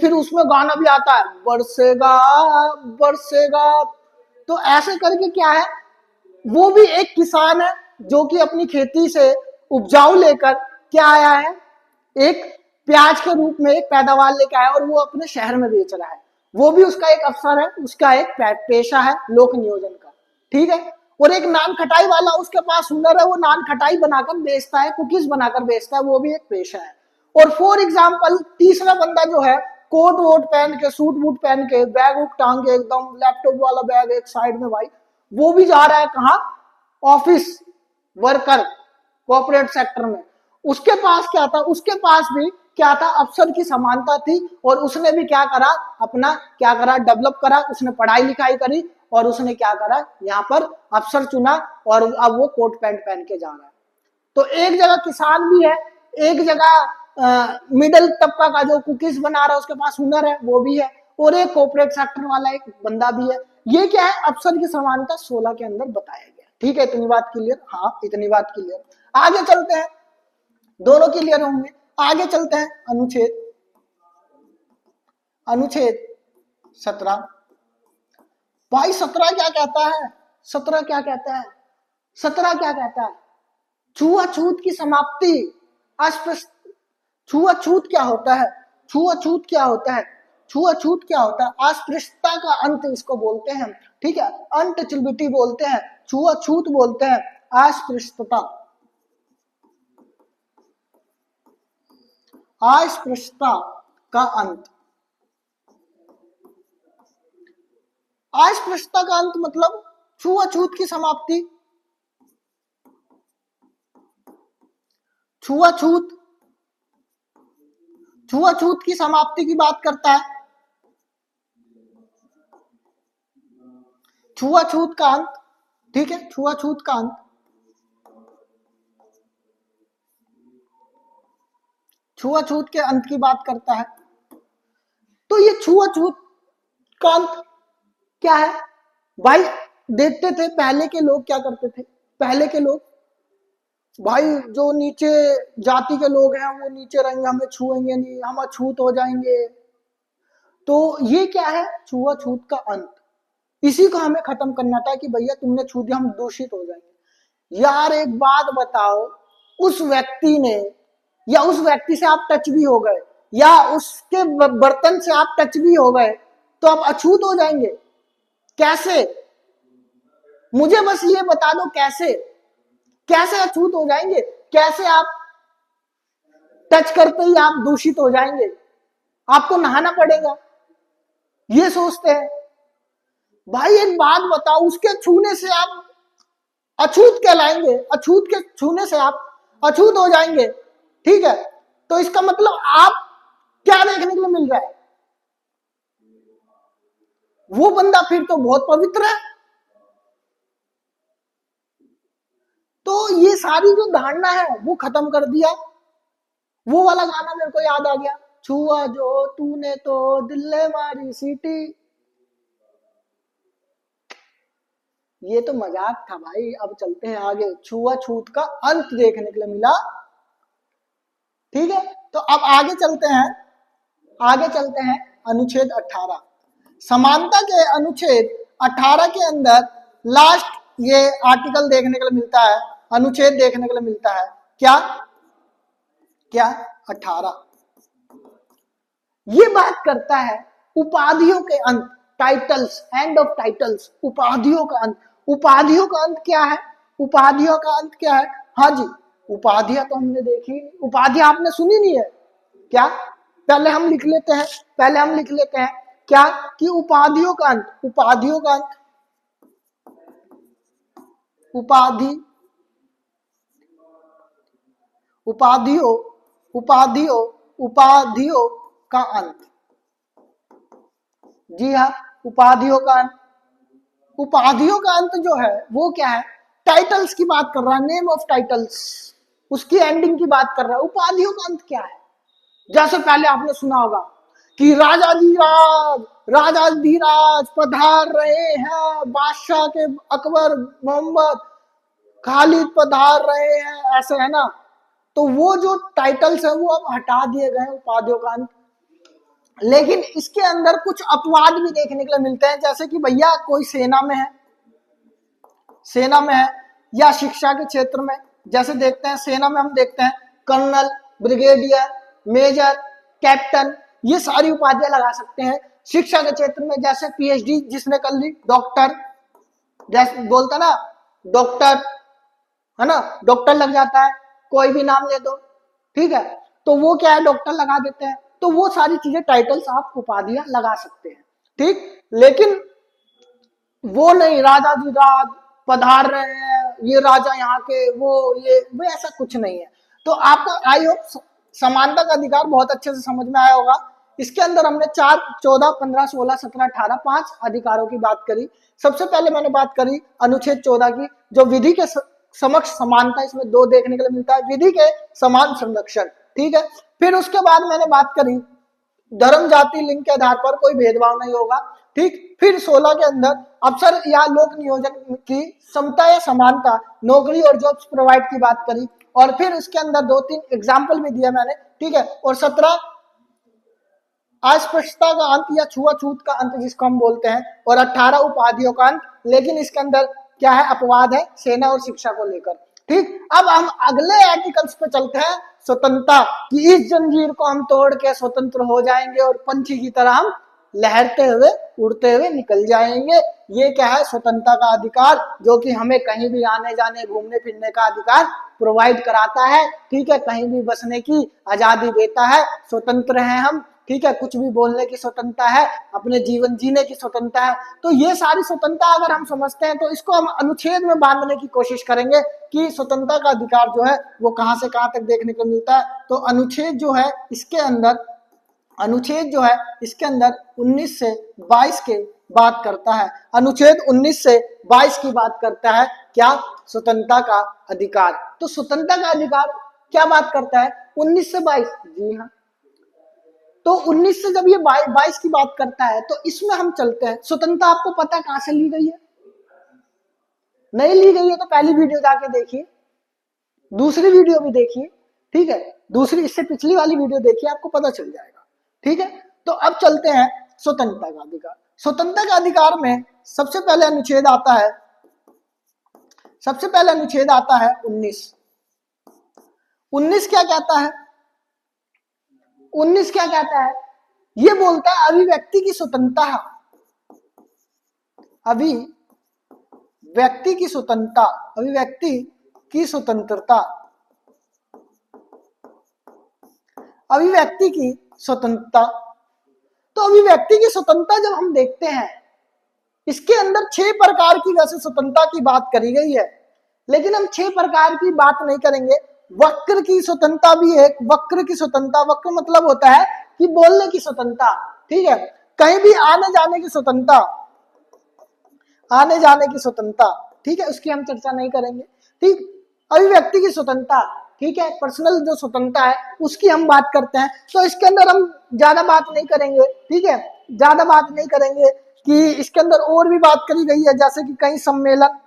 फिर उसमें गाना भी आता है, बरसेगा बरसेगा। तो ऐसे करके क्या है, वो भी एक किसान है जो कि अपनी खेती से उपजाऊ लेकर क्या आया है, एक प्याज के रूप में एक पैदावार लेकर आया और वो अपने शहर में बेच रहा है। वो भी उसका एक अवसर है, उसका एक पेशा है लोक नियोजन का। ठीक है, और एक नान खटाई वाला, उसके पास हुनर है, वो नान खटाई बनाकर बेचता है, कुकीज बनाकर बेचता है, वो भी एक पेशा है। और फॉर एग्जाम्पल तीसरा बंदा जो है, कोट वोट पहन के, सूट बूट पहन के, बैग वूग टांग के, एकदम लैपटॉप वाला बैग एक साइड में भाई, वो भी जा रहा है कहाँ? ऑफिस वर्कर, कॉर्पोरेट सेक्टर में। उसके पास क्या था? उसके पास भी क्या था? अफसर की समानता थी। और उसने भी क्या करा? अपना क्या करा? डेवलप करा। उसने पढ़ाई लिखाई करी और उसने क्या करा? यहाँ पर अफसर चुना और अब वो कोट पैंट पहन के जा रहा है। तो एक जगह किसान भी है, एक जगह मिडिल तबका का जो कुकीज बना रहा है उसके पास हुनर है, वो भी है, और एक कॉर्पोरेट सेक्टर वाला एक बंदा भी है। ये क्या है? अफसर की समानता 16 के अंदर बताया गया। ठीक है, इतनी बात क्लियर? हाँ, इतनी बात क्लियर। आगे चलते हैं, दोनों क्लियर होंगे। आगे चलते हैं, अनुच्छेद 17। भाई 17 क्या कहता है? 17 क्या कहता है? 17 क्या कहता है? छुआछूत की समाप्ति। अस्पृश्य, छुआछूत क्या होता है? छुआछूत क्या होता है? छुआछूत क्या होता है? अस्पृश्यता का अंत इसको बोलते हैं। ठीक है, अनटचेबिलिटी बोलते हैं, छुआछूत बोलते हैं, अस्पृश्यता, अस्पृश्यता का अंत। अस्पृश्यता का अंत मतलब छुआछूत की समाप्ति। छुआछूत, छुआछूत की समाप्ति की बात करता है। छुआछूत का अंत, ठीक है, छुआछूत का अंत, छुआछूत के अंत की बात करता है। तो ये छुआछूत का अंत क्या है भाई? देखते थे पहले के लोग क्या करते थे। पहले के लोग भाई, जो नीचे जाति के लोग हैं वो नीचे रहेंगे, हमें छुएंगे नहीं, हम अछूत हो जाएंगे। तो ये क्या है? छुआछूत का अंत। इसी को हमें खत्म करना था कि भैया तुमने छू दिया, हम दूषित हो जाएंगे। यार एक बात बताओ, उस व्यक्ति ने, या उस व्यक्ति से आप टच भी हो गए, या उसके बर्तन से आप टच भी हो गए तो आप अछूत हो जाएंगे? कैसे? मुझे बस ये बता दो कैसे, कैसे अछूत हो जाएंगे? कैसे आप टच करते ही आप दूषित हो जाएंगे? आपको नहाना पड़ेगा, ये सोचते हैं। भाई एक बात बताओ, उसके छूने से आप अछूत कहलाएंगे, अछूत के छूने से आप अछूत हो जाएंगे, ठीक है? तो इसका मतलब आप क्या देखने के लिए मिल रहा है? वो बंदा फिर तो बहुत पवित्र है। तो ये सारी जो धारणा है वो खत्म कर दिया। वो वाला गाना मेरे को याद आ गया, छुआ जो तूने तो दिल ने मारी सीटी। ये तो मजाक था भाई, अब चलते हैं आगे। छुआछूत का अंत देखने के लिए मिला, ठीक है? तो अब आगे चलते हैं, आगे चलते हैं अनुच्छेद 18। समानता के अनुच्छेद 18 के अंदर लास्ट ये आर्टिकल देखने के लिए मिलता है, अनुच्छेद देखने के लिए मिलता है। क्या क्या? 18 ये बात करता है उपाधियों के अंत, टाइटल्स, एंड ऑफ टाइटल्स, उपाधियों का अंत। उपाधियों का अंत क्या है? उपाधियों का अंत क्या है? हाँ जी, उपाधियां तो हमने देखी, उपाधियां आपने सुनी नहीं है क्या? पहले हम लिख लेते हैं, पहले हम लिख लेते हैं क्या कि उपाधियों का अंत, उपाधियों का अंत, उपाधि, उपाधियों, उपाधियों, उपाधियों का अंत। जी हाँ, उपाधियों का अंत। उपाधियों का अंत जो है वो क्या है? टाइटल्स की बात कर रहा है, नेम ऑफ टाइटल्स, उसकी एंडिंग की बात कर रहा है। उपाधियों का अंत क्या है? जैसे पहले आपने सुना होगा कि राजाधिराज, राजाधिराज पधार रहे हैं, बादशाह के अकबर मोहम्मद खालिद पधार रहे हैं, ऐसे है ना? तो वो जो टाइटल्स है वो अब हटा दिए गए, उपाधियों का अंत। लेकिन इसके अंदर कुछ अपवाद भी देखने के लिए मिलते हैं, जैसे कि भैया कोई सेना में है, सेना में है, या शिक्षा के क्षेत्र में, जैसे देखते हैं सेना में हम देखते हैं कर्नल, ब्रिगेडियर, मेजर, कैप्टन, ये सारी उपाधियां लगा सकते हैं। शिक्षा के क्षेत्र में जैसे पीएचडी जिसने कर ली, डॉक्टर, जैसे बोलता ना डॉक्टर, है ना? डॉक्टर लग जाता है, कोई भी नाम ले दो, ठीक है? तो वो क्या है, डॉक्टर लगा देते हैं। तो वो सारी चीजें, टाइटल्स, आप उपाधियां लगा सकते हैं, ठीक? लेकिन वो नहीं, राजा जी राज पधार रहे हैं, ये राजा यहाँ के, वो ऐसा कुछ नहीं है। तो आपको आई होप समानता का अधिकार बहुत अच्छे से समझ में आया होगा। इसके अंदर हमने 4, 14, 15, 16, 17, 18 5 अधिकारों की बात करी। सबसे पहले मैंने बात करी अनुच्छेद 14 की, जो विधि के समक्ष समानता, इसमें 2 देखने के लिए मिलता है, विधि के समान संरक्षण, ठीक है? फिर उसके बाद मैंने बात करी धर्म, जाति, लिंग के आधार पर कोई भेदभाव नहीं होगा, ठीक? फिर 16 के अंदर अवसर या लोक नियोजन की समता या समानता, नौकरी और जॉब्स प्रोवाइड की बात करी। और फिर इसके अंदर 2-3 एग्जाम्पल भी दिया मैंने, ठीक है? और 17 अस्पृश्यता का अंत या छुआछूत का अंत जिसको हम बोलते हैं, और 18 उपाधियों का अंत। लेकिन इसके अंदर क्या है, अपवाद है सेना और शिक्षा को लेकर, ठीक? अब हम अगले आर्टिकल्स पे चलते हैं, स्वतंत्रता की इस जंजीर को हम तोड़ के स्वतंत्र हो जाएंगे और पंछी की तरह हम लहरते हुए, उड़ते हुए निकल जाएंगे। ये क्या है, स्वतंत्रता का अधिकार, जो कि हमें कहीं भी आने जाने, घूमने फिरने का अधिकार प्रोवाइड कराता है, ठीक है? कहीं भी बसने की आजादी देता है, स्वतंत्र हैं हम, ठीक है? कुछ भी बोलने की स्वतंत्रता है, अपने जीवन जीने की स्वतंत्रता है। तो ये सारी स्वतंत्रता अगर हम समझते हैं तो इसको हम अनुच्छेद में बांधने की कोशिश करेंगे कि स्वतंत्रता का अधिकार जो है वो कहां से कहां तक देखने को मिलता है। तो अनुच्छेद जो है इसके अंदर, अनुच्छेद जो है इसके अंदर 19 से 22 के बात करता है। अनुच्छेद 19 से 22 की बात करता है, क्या? स्वतंत्रता का अधिकार। तो स्वतंत्रता का अधिकार क्या बात करता है, 19 से 22? जी हाँ। तो 19 से जब ये 22 की बात करता है तो इसमें हम चलते हैं। स्वतंत्रता आपको पता है कहां से ली गई है? नहीं ली गई है तो पहली वीडियो जाके देखिए, दूसरी वीडियो भी देखिए, ठीक है? दूसरी, इससे पिछली वाली वीडियो देखिए, आपको पता चल जाएगा, ठीक है? तो अब चलते हैं स्वतंत्रता का अधिकार। स्वतंत्रता का अधिकार में सबसे पहले अनुच्छेद आता है, सबसे पहले अनुच्छेद आता है 19। 19 क्या कहता है? 19 क्या कहता है? ये बोलता है अभिव्यक्ति की स्वतंत्रता, अभिव्यक्ति की स्वतंत्रता, अभिव्यक्ति की स्वतंत्रता, अभिव्यक्ति की स्वतंत्रता। तो अभिव्यक्ति की स्वतंत्रता जब हम देखते हैं, इसके अंदर 6 प्रकार की वैसे स्वतंत्रता की बात करी गई है, लेकिन हम 6 प्रकार की बात नहीं करेंगे। वक्र की स्वतंत्रता भी है, वक्र की स्वतंत्रता, वक्र मतलब होता है कि बोलने की स्वतंत्रता, ठीक है, कहीं भी आने जाने की स्वतंत्रता, आने जाने की स्वतंत्रता, ठीक है, उसकी हम चर्चा नहीं करेंगे। ठीक, अभिव्यक्ति की स्वतंत्रता, ठीक है, पर्सनल जो स्वतंत्रता है उसकी हम बात करते हैं, तो इसके अंदर हम ज्यादा बात नहीं करेंगे, ठीक है, ज्यादा बात नहीं करेंगे कि इसके अंदर और भी बात करी गई है, जैसे कि कई सम्मेलन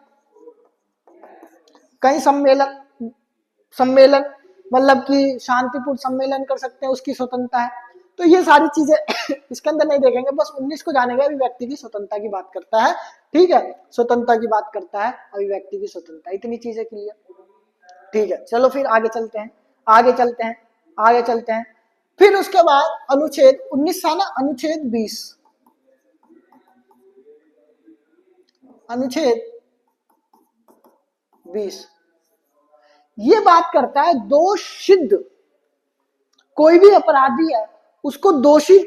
मतलब कि शांतिपूर्ण सम्मेलन कर सकते हैं, उसकी स्वतंत्रता है। तो ये सारी चीजें इसके अंदर नहीं देखेंगे, बस 19 को जानेंगे। अभिव्यक्ति की स्वतंत्रता की बात करता है, ठीक है, स्वतंत्रता की बात करता है, अभिव्यक्ति की स्वतंत्रता, इतनी चीजें क्लियर, ठीक है। चलो फिर आगे चलते हैं, आगे चलते हैं, आगे चलते हैं। फिर उसके बाद अनुच्छेद 19 था ना, अनुच्छेद 20, अनुच्छेद 20 ये बात करता है दोष सिद्ध, कोई भी अपराधी है उसको दोषी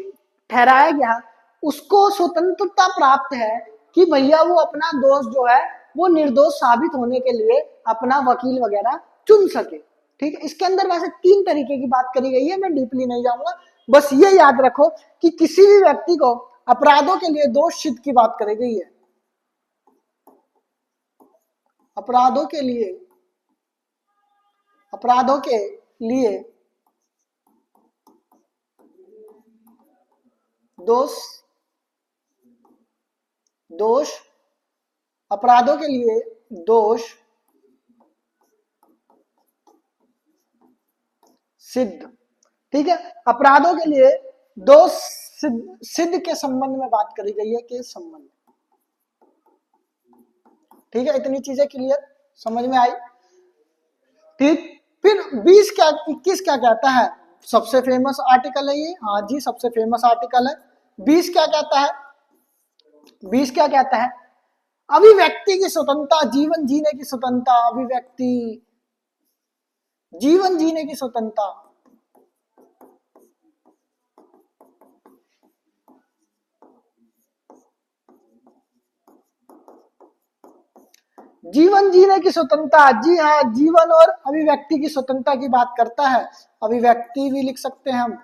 ठहराया गया, उसको स्वतंत्रता प्राप्त है कि भैया वो अपना दोष जो है वो निर्दोष साबित होने के लिए अपना वकील वगैरह चुन सके, ठीक है। इसके अंदर वैसे 3 तरीके की बात करी गई है, मैं डीपली नहीं जाऊंगा, बस ये याद रखो कि किसी भी व्यक्ति को अपराधों के लिए दोष सिद्ध की बात करी गई है, अपराधों के लिए दोष अपराधों के लिए दोष सिद्ध, ठीक है, अपराधों के लिए दोष सिद्ध के संबंध में बात करी गई है, के संबंध, ठीक है, इतनी चीजें क्लियर समझ में आई, ठीक। फिर 21 क्या कहता है? सबसे फेमस आर्टिकल है ये, हाँ जी सबसे फेमस आर्टिकल है। 20 क्या कहता है? 20 क्या कहता है? अभिव्यक्ति की स्वतंत्रता, जीवन जीने की स्वतंत्रता, अभिव्यक्ति, जीवन जीने की स्वतंत्रता, जीवन जीने की स्वतंत्रता, जी हाँ, जीवन और अभिव्यक्ति की स्वतंत्रता की बात करता है। अभिव्यक्ति भी लिख सकते हैं हम,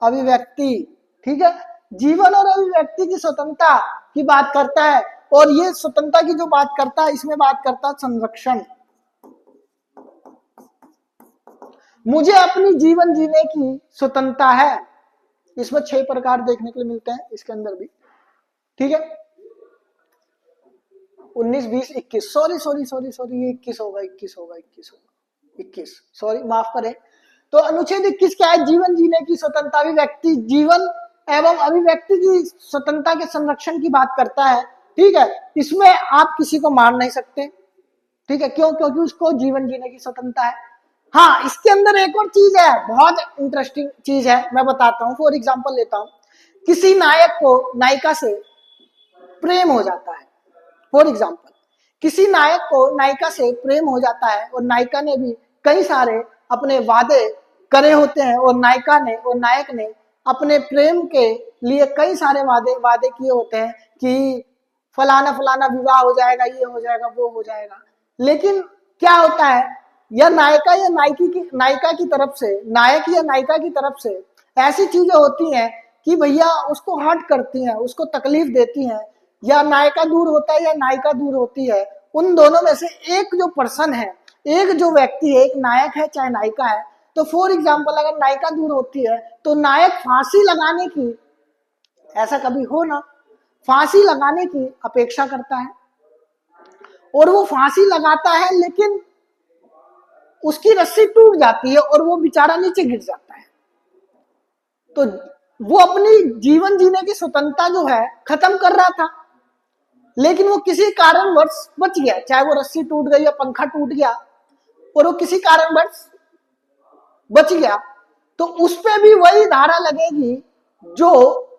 अभिव्यक्ति, ठीक है, जीवन और अभिव्यक्ति की स्वतंत्रता की बात करता है। और ये स्वतंत्रता की जो बात करता है, इसमें बात करता है संरक्षण, मुझे अपनी जीवन जीने की स्वतंत्रता है। इसमें 6 प्रकार देखने के लिए मिलते हैं इसके अंदर भी, ठीक है। 19, 20, 21, सॉरी ये 21 होगा, 21, सॉरी माफ करें। तो अनुच्छेद 21 क्या है? जीवन जीने की स्वतंत्रता, अभिव्यक्ति, जीवन एवं अभिव्यक्ति की स्वतंत्रता के संरक्षण की बात करता है, ठीक है। इसमें आप किसी को मार नहीं सकते, ठीक है, क्यों? क्योंकि उसको जीवन जीने की स्वतंत्रता है। हाँ, इसके अंदर एक और चीज है, बहुत इंटरेस्टिंग चीज है, मैं बताता हूँ। फॉर एग्जाम्पल लेता हूँ, किसी नायक को नायिका से प्रेम हो जाता है, फॉर एग्जाम्पल किसी नायक को नायिका से प्रेम हो जाता है, और नायिका ने भी कई सारे अपने वादे करे होते हैं, और नायक ने अपने प्रेम के लिए कई सारे वादे किए होते हैं कि फलाना फलाना विवाह हो जाएगा, ये हो जाएगा, वो हो जाएगा। लेकिन क्या होता है, या नायका या नायिका की तरफ से, नायक या नायिका की तरफ से ऐसी चीजें होती हैं कि भैया उसको हर्ट करती हैं, उसको तकलीफ देती हैं, या नायिका दूर होता है या नायिका दूर होती है, उन दोनों में से एक जो पर्सन है, एक जो व्यक्ति है, एक नायक है चाहे नायिका है, तो फॉर एग्जाम्पल अगर नायिका दूर होती है तो नायक फांसी लगाने की, ऐसा कभी हो ना, फांसी लगाने की अपेक्षा करता है, और वो फांसी लगाता है, लेकिन उसकी रस्सी टूट जाती है और वो बेचारा नीचे गिर जाता है। तो वो अपनी जीवन जीने की स्वतंत्रता जो है खत्म कर रहा था, लेकिन वो किसी कारणवश बच गया, चाहे वो रस्सी टूट गई या पंखा टूट गया, और वो किसी कारणवश बच गया, तो उस पे भी वही धारा लगेगी जो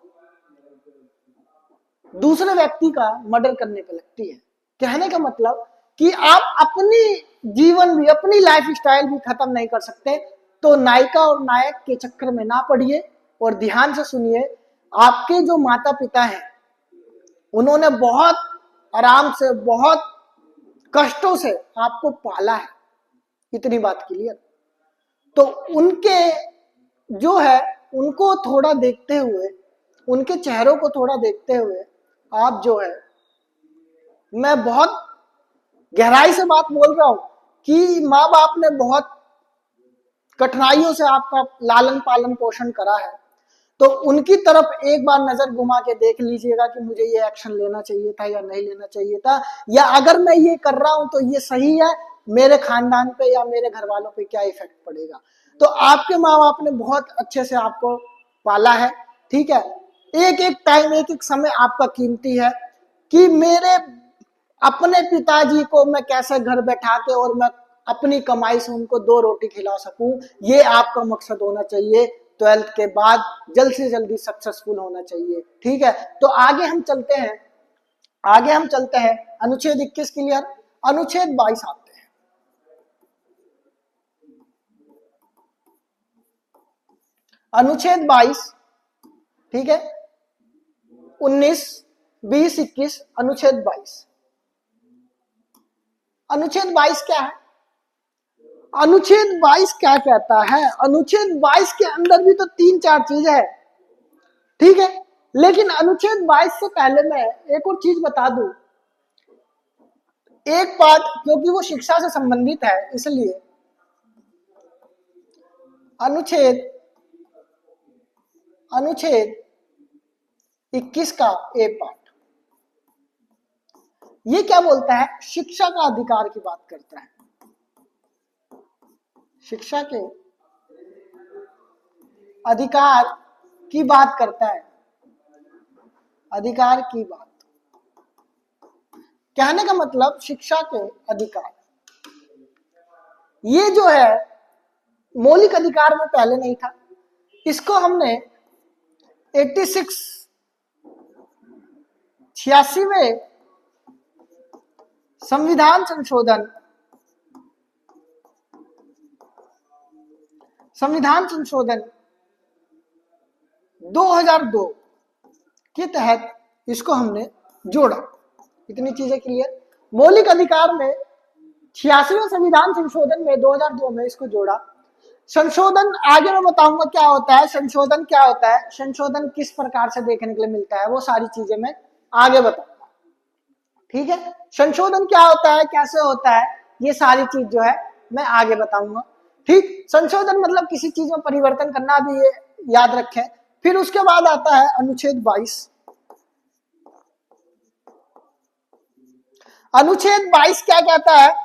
दूसरे व्यक्ति का मर्डर करने पे लगती है। कहने का मतलब कि आप अपनी जीवन भी, अपनी लाइफ स्टाइल भी खत्म नहीं कर सकते। तो नायिका और नायक के चक्कर में ना पड़िए और ध्यान से सुनिए। आपके जो माता पिता हैं उन्होंने बहुत आराम से, बहुत कष्टों से आपको पाला है, इतनी बात क्लियर। तो उनके जो है उनको थोड़ा देखते हुए, उनके चेहरों को थोड़ा देखते हुए आप जो है, मैं बहुत गहराई से बात बोल रहा हूं कि माँ बाप ने बहुत कठिनाइयों से आपका लालन पालन पोषण करा है, तो उनकी तरफ एक बार नजर घुमा के देख लीजिएगा कि मुझे ये एक्शन लेना चाहिए था या नहीं लेना चाहिए था, या अगर मैं ये कर रहा हूं तो ये सही है, मेरे खानदान पे या मेरे घर वालों पे क्या इफेक्ट पड़ेगा। तो आपके माँ बाप ने बहुत अच्छे से आपको पाला है, ठीक है। एक एक टाइम, एक एक समय आपका कीमती है कि मेरे अपने पिताजी को मैं कैसे घर बैठा के और मैं अपनी कमाई से उनको 2 रोटी खिला सकूं, ये आपका मकसद होना चाहिए। 12th के बाद जल्द से जल्दी सक्सेसफुल होना चाहिए, ठीक है। तो आगे हम चलते हैं, अनुच्छेद 21 क्लियर। अनुच्छेद 22 आते हैं। अनुच्छेद 22, ठीक है, 19, 20, 21, अनुच्छेद 22। अनुच्छेद 22 क्या है? अनुच्छेद 22 क्या कहता है? अनुच्छेद 22 के अंदर भी तो 3-4 चीज है, ठीक है। लेकिन अनुच्छेद 22 से पहले मैं एक और चीज बता दूं, एक पार्ट, क्योंकि वो शिक्षा से संबंधित है, इसलिए अनुच्छेद 21 का एक पार्ट ये क्या बोलता है? शिक्षा का अधिकार की बात करता है। शिक्षा के अधिकार की बात करता है, अधिकार की बात। कहने का मतलब शिक्षा के अधिकार, ये जो है मौलिक अधिकार में पहले नहीं था, इसको हमने 86वें संविधान संशोधन 2002 के तहत इसको हमने जोड़ा। इतनी चीजें क्लियर। मौलिक अधिकार में 86वें संविधान संशोधन में 2002 में इसको जोड़ा। संशोधन आगे मैं बताऊंगा क्या होता है, संशोधन क्या होता है, संशोधन किस प्रकार से देखने के लिए मिलता है, वो सारी चीजें मैं आगे बताऊंगा, ठीक है। संशोधन क्या होता है, कैसे होता है, ये सारी चीज जो है मैं आगे बताऊंगा, ठीक। संशोधन मतलब किसी चीज में परिवर्तन करना, भी ये याद रखें। फिर उसके बाद आता है अनुच्छेद 22। अनुच्छेद 22 क्या कहता है?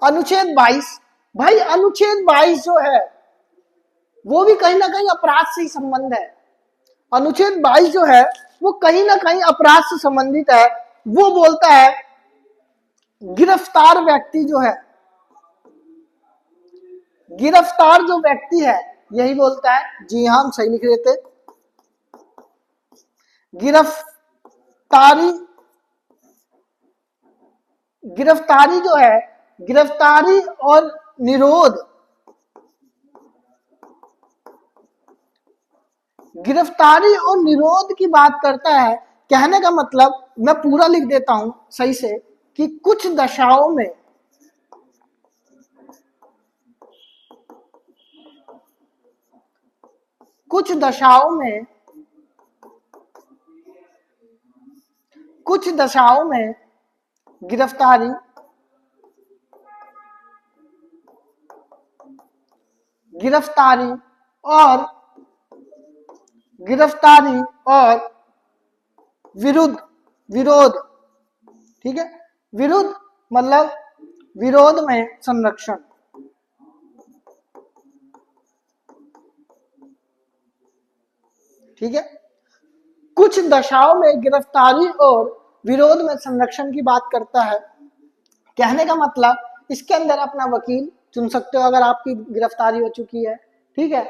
अनुच्छेद 22, भाई अनुच्छेद 22 जो है वो भी कहीं ना कहीं अपराध से ही संबंध है। अनुच्छेद 22 जो है वो कहीं ना कहीं अपराध से संबंधित है। वो बोलता है गिरफ्तार व्यक्ति जो है, गिरफ्तार जो व्यक्ति है, यही बोलता है, जी हाँ हम सही लिख रहे थे, गिरफ्तारी जो है, गिरफ्तारी और निरोध, गिरफ्तारी और निरोध की बात करता है। कहने का मतलब मैं पूरा लिख देता हूं सही से कि कुछ दशाओं में गिरफ्तारी और विरोध, ठीक है। विरुद्ध मतलब विरोध में संरक्षण, ठीक है। कुछ दशाओं में गिरफ्तारी और विरोध में संरक्षण की बात करता है। कहने का मतलब इसके अंदर अपना वकील चुन सकते हो अगर आपकी गिरफ्तारी हो चुकी है। ठीक है,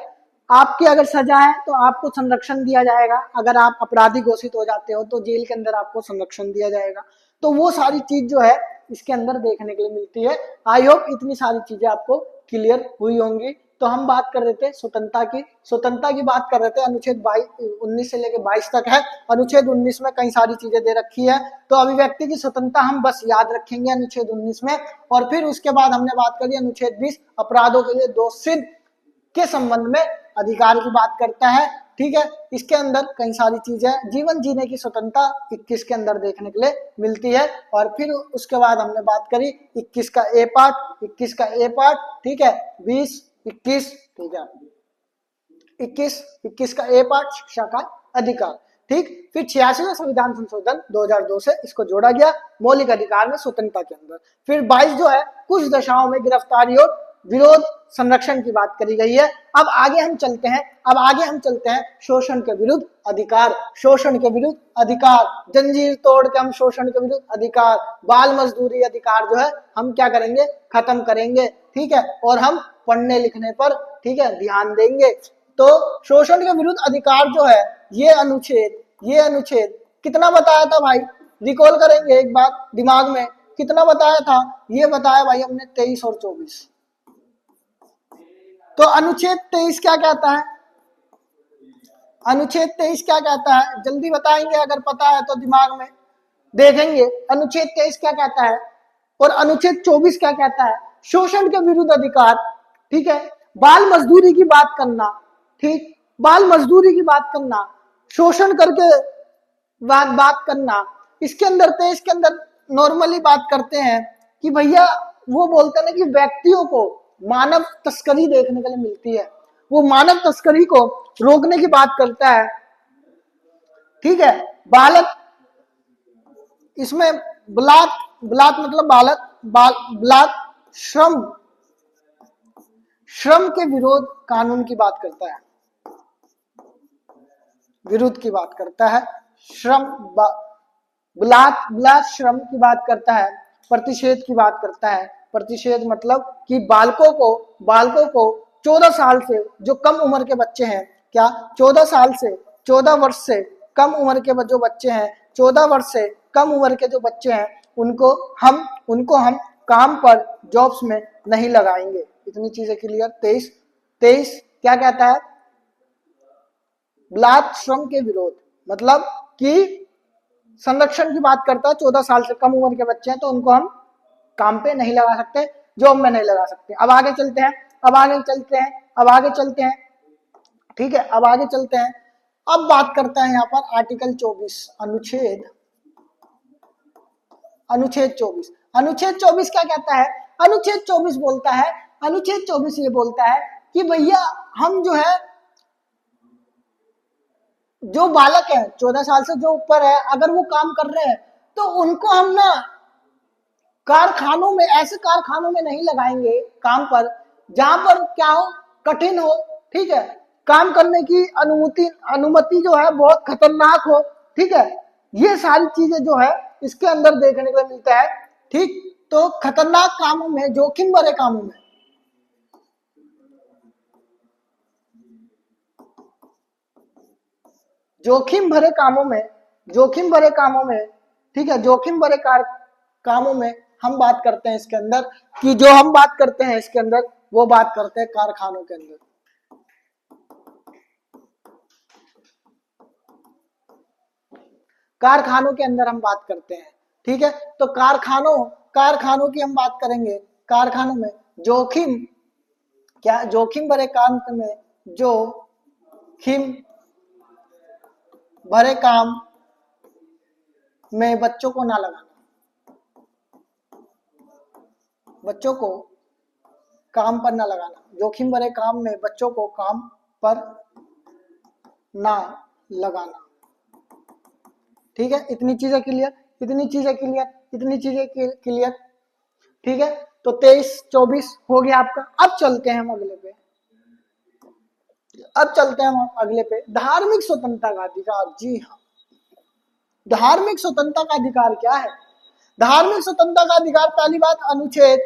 आपकी अगर सजा है तो आपको संरक्षण दिया जाएगा, अगर आप अपराधी घोषित हो जाते हो तो जेल के अंदर आपको संरक्षण दिया जाएगा। तो वो सारी चीज जो है इसके अंदर देखने के लिए मिलती है। आई होप इतनी सारी चीजें आपको क्लियर हुई होंगी। तो हम बात कर रहे थे स्वतंत्रता की बात कर रहे थे। अनुच्छेद 19 से लेकर 22 तक है। अनुच्छेद 19 में कई सारी चीजें दे रखी है, तो अभिव्यक्ति की स्वतंत्रता हम बस याद रखेंगे अनुच्छेद 19 में। और फिर उसके बाद हमने बात करी अनुच्छेद 20 अपराधों के लिए दोष सिद्ध के संबंध में अधिकार की बात करता है। ठीक है, इसके अंदर कई सारी चीजें जीवन जीने की स्वतंत्रता 21 के अंदर देखने के लिए मिलती है। और फिर उसके बाद हमने बात करी 21 का ए पार्ट, ठीक है, 20, 21, ठीक है, 21 का ए पार्ट शिक्षा का अधिकार। ठीक, फिर 86वां संविधान संशोधन 2002 से इसको जोड़ा गया मौलिक अधिकार में स्वतंत्रता के अंदर। फिर 22 जो है कुछ दशाओं में गिरफ्तारी और विरोध संरक्षण की बात करी गई है। अब आगे हम चलते हैं शोषण के विरुद्ध अधिकार, जंजीर तोड़ के हम शोषण के विरुद्ध अधिकार, बाल मजदूरी अधिकार जो है हम क्या करेंगे, खत्म करेंगे। ठीक है, और हम पढ़ने लिखने पर, ठीक है, ध्यान देंगे। तो शोषण के विरुद्ध अधिकार जो है ये अनुच्छेद कितना बताया था भाई, रिकॉल करेंगे एक बार दिमाग में, कितना बताया था, ये बताया भाई हमने 23 और 24। तो अनुच्छेद 23 क्या कहता है, जल्दी बताएंगे, अगर पता है तो दिमाग में देखेंगे। अनुच्छेद 23 क्या कहता है और अनुच्छेद 24 क्या कहता है। शोषण के विरुद्ध अधिकार, ठीक है, बाल मजदूरी की बात करना, ठीक, बाल मजदूरी की बात करना, शोषण करके बात करना। इसके अंदर 23 के अंदर नॉर्मली बात करते हैं कि भैया वो बोलते हैं ना कि व्यक्तियों को मानव तस्करी देखने के लिए मिलती है, वो मानव तस्करी को रोकने की बात करता है। ठीक है, बालक, इसमें बलात् मतलब बालक श्रम के विरोध कानून की बात करता है, विरोध की बात करता है, बलात् श्रम की बात करता है, प्रतिषेध की बात करता है। प्रतिषेध मतलब कि बालकों को 14 साल से जो कम उम्र के बच्चे हैं, क्या 14 वर्ष से कम उम्र के जो बच्चे हैं, 14 वर्ष से कम उम्र के जो बच्चे हैं उनको हम काम पर जॉब्स में नहीं लगाएंगे। इतनी चीजें क्लियर। 23 क्या कहता है, बलात् श्रम के विरोध मतलब कि संरक्षण की बात करता है। 14 साल से कम उम्र के बच्चे हैं तो उनको हम काम पे नहीं लगा सकते, जॉब में नहीं लगा सकते। अब आगे चलते हैं, ठीक है, अब आगे चलते हैं। अब बात करते हैं यहाँ पर आर्टिकल 24, अनुच्छेद 24 क्या कहता है। अनुच्छेद 24 ये बोलता है कि भैया हम जो है, जो बालक है 14 साल से जो ऊपर है, अगर वो काम कर रहे हैं तो उनको हम ना कारखानों में, ऐसे कारखानों में नहीं लगाएंगे काम पर जहां पर क्या हो, कठिन हो। ठीक है, काम करने की अनुमति जो है बहुत खतरनाक हो। ठीक है, ये सारी चीजें जो है इसके अंदर देखने को मिलता है। ठीक, तो खतरनाक कामों में, जोखिम भरे कामों में, ठीक है, जोखिम भरे कामों में हम बात करते हैं इसके अंदर कि जो हम बात करते हैं इसके अंदर वो बात करते हैं कारखानों के अंदर। कारखानों के अंदर हम बात करते हैं। ठीक है, तो कारखानों की हम बात करेंगे। कारखानों में जोखिम भरे काम में, जोखिम भरे काम में बच्चों को ना लगाना, बच्चों को काम पर ना लगाना, जोखिम भरे काम में बच्चों को काम पर ना लगाना। ठीक है, इतनी चीजें क्लियर। ठीक है, तो 23-24 हो गया आपका। अब चलते हैं हम अगले पे, धार्मिक स्वतंत्रता का अधिकार। जी हाँ, धार्मिक स्वतंत्रता का अधिकार क्या है। धार्मिक स्वतंत्रता का अधिकार, पहली बात, अनुच्छेद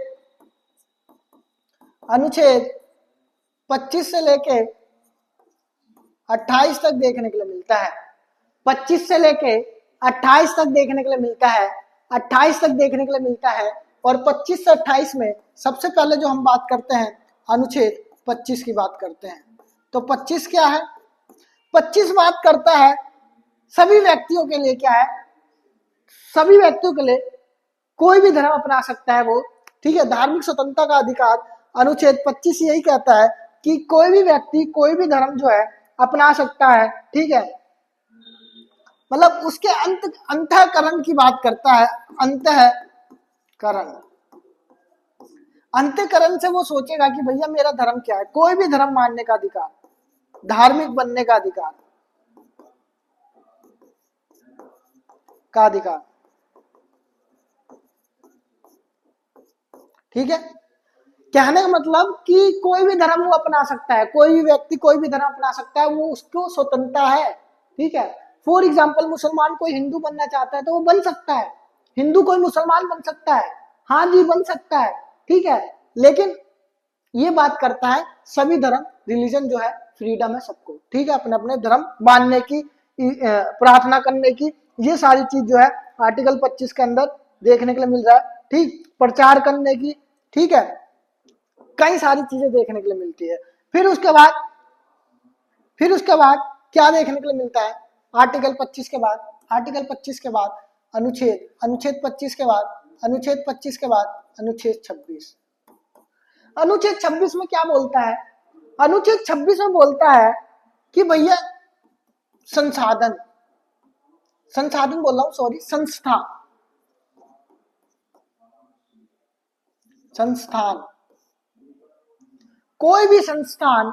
अनुच्छेद 25 से लेके 28 तक देखने के लिए मिलता है। 25 से लेके 28 तक देखने के लिए मिलता है, 28 तक देखने के लिए मिलता है। और 25 से 28 में सबसे पहले जो हम बात करते हैं अनुच्छेद 25 की बात करते हैं। तो 25 क्या है? 25 बात करता है सभी व्यक्तियों के लिए, क्या है, सभी व्यक्तियों के लिए कोई भी धर्म अपना सकता है वो, ठीक है, धार्मिक स्वतंत्रता का अधिकार। अनुच्छेद 25 यही कहता है कि कोई भी व्यक्ति कोई भी धर्म जो है अपना सकता है, ठीक है, मतलब उसके अंतःकरण की बात करता है, अंतःकरण। अंतःकरण से वो सोचेगा कि भैया मेरा धर्म क्या है, कोई भी धर्म मानने का अधिकार, धार्मिक बनने का अधिकार, ठीक है। कहने का मतलब कि कोई भी धर्म वो अपना सकता है, कोई भी व्यक्ति कोई भी धर्म अपना सकता है, वो उसको स्वतंत्रता है, ठीक है। फॉर एग्जाम्पल मुसलमान कोई हिंदू बनना चाहता है तो वो बन सकता है, हिंदू कोई मुसलमान बन सकता है, हाँ जी बन सकता है, ठीक है। लेकिन ये बात करता है सभी धर्म, रिलीजन जो है फ्रीडम है सबको, ठीक है, अपने अपने धर्म मानने की, प्रार्थना करने की, ये सारी चीज जो है आर्टिकल 25 के अंदर देखने के लिए मिल रहा है, ठीक, प्रचार करने की, ठीक है, कई सारी चीजें देखने के लिए मिलती है। फिर उसके बाद क्या देखने के लिए मिलता है आर्टिकल 25 के बाद? आर्टिकल 25 के बाद अनुच्छेद 25 के बाद अनुच्छेद 26 के बाद अनुच्छेद 26। अनुच्छेद 26 में क्या बोलता है? अनुच्छेद 26 में बोलता है कि भैया संसाधन बोल रहा हूं, सॉरी, संस्थान, कोई भी संस्थान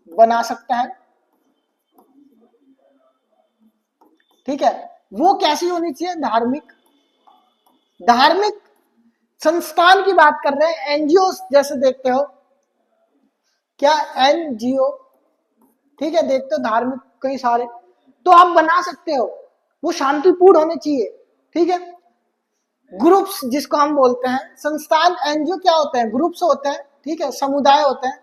बना सकता है, ठीक है। वो कैसी होनी चाहिए? धार्मिक संस्थान की बात कर रहे हैं, एनजीओ जैसे देखते हो, क्या एनजीओ, ठीक है, देखते हो धार्मिक कई सारे, तो आप बना सकते हो, वो शांतिपूर्ण होने चाहिए, ठीक है। ग्रुप्स जिसको हम बोलते हैं, संस्थान एनजीओ क्या होते हैं? ग्रुप्स होते हैं, ठीक है, समुदाय होते हैं।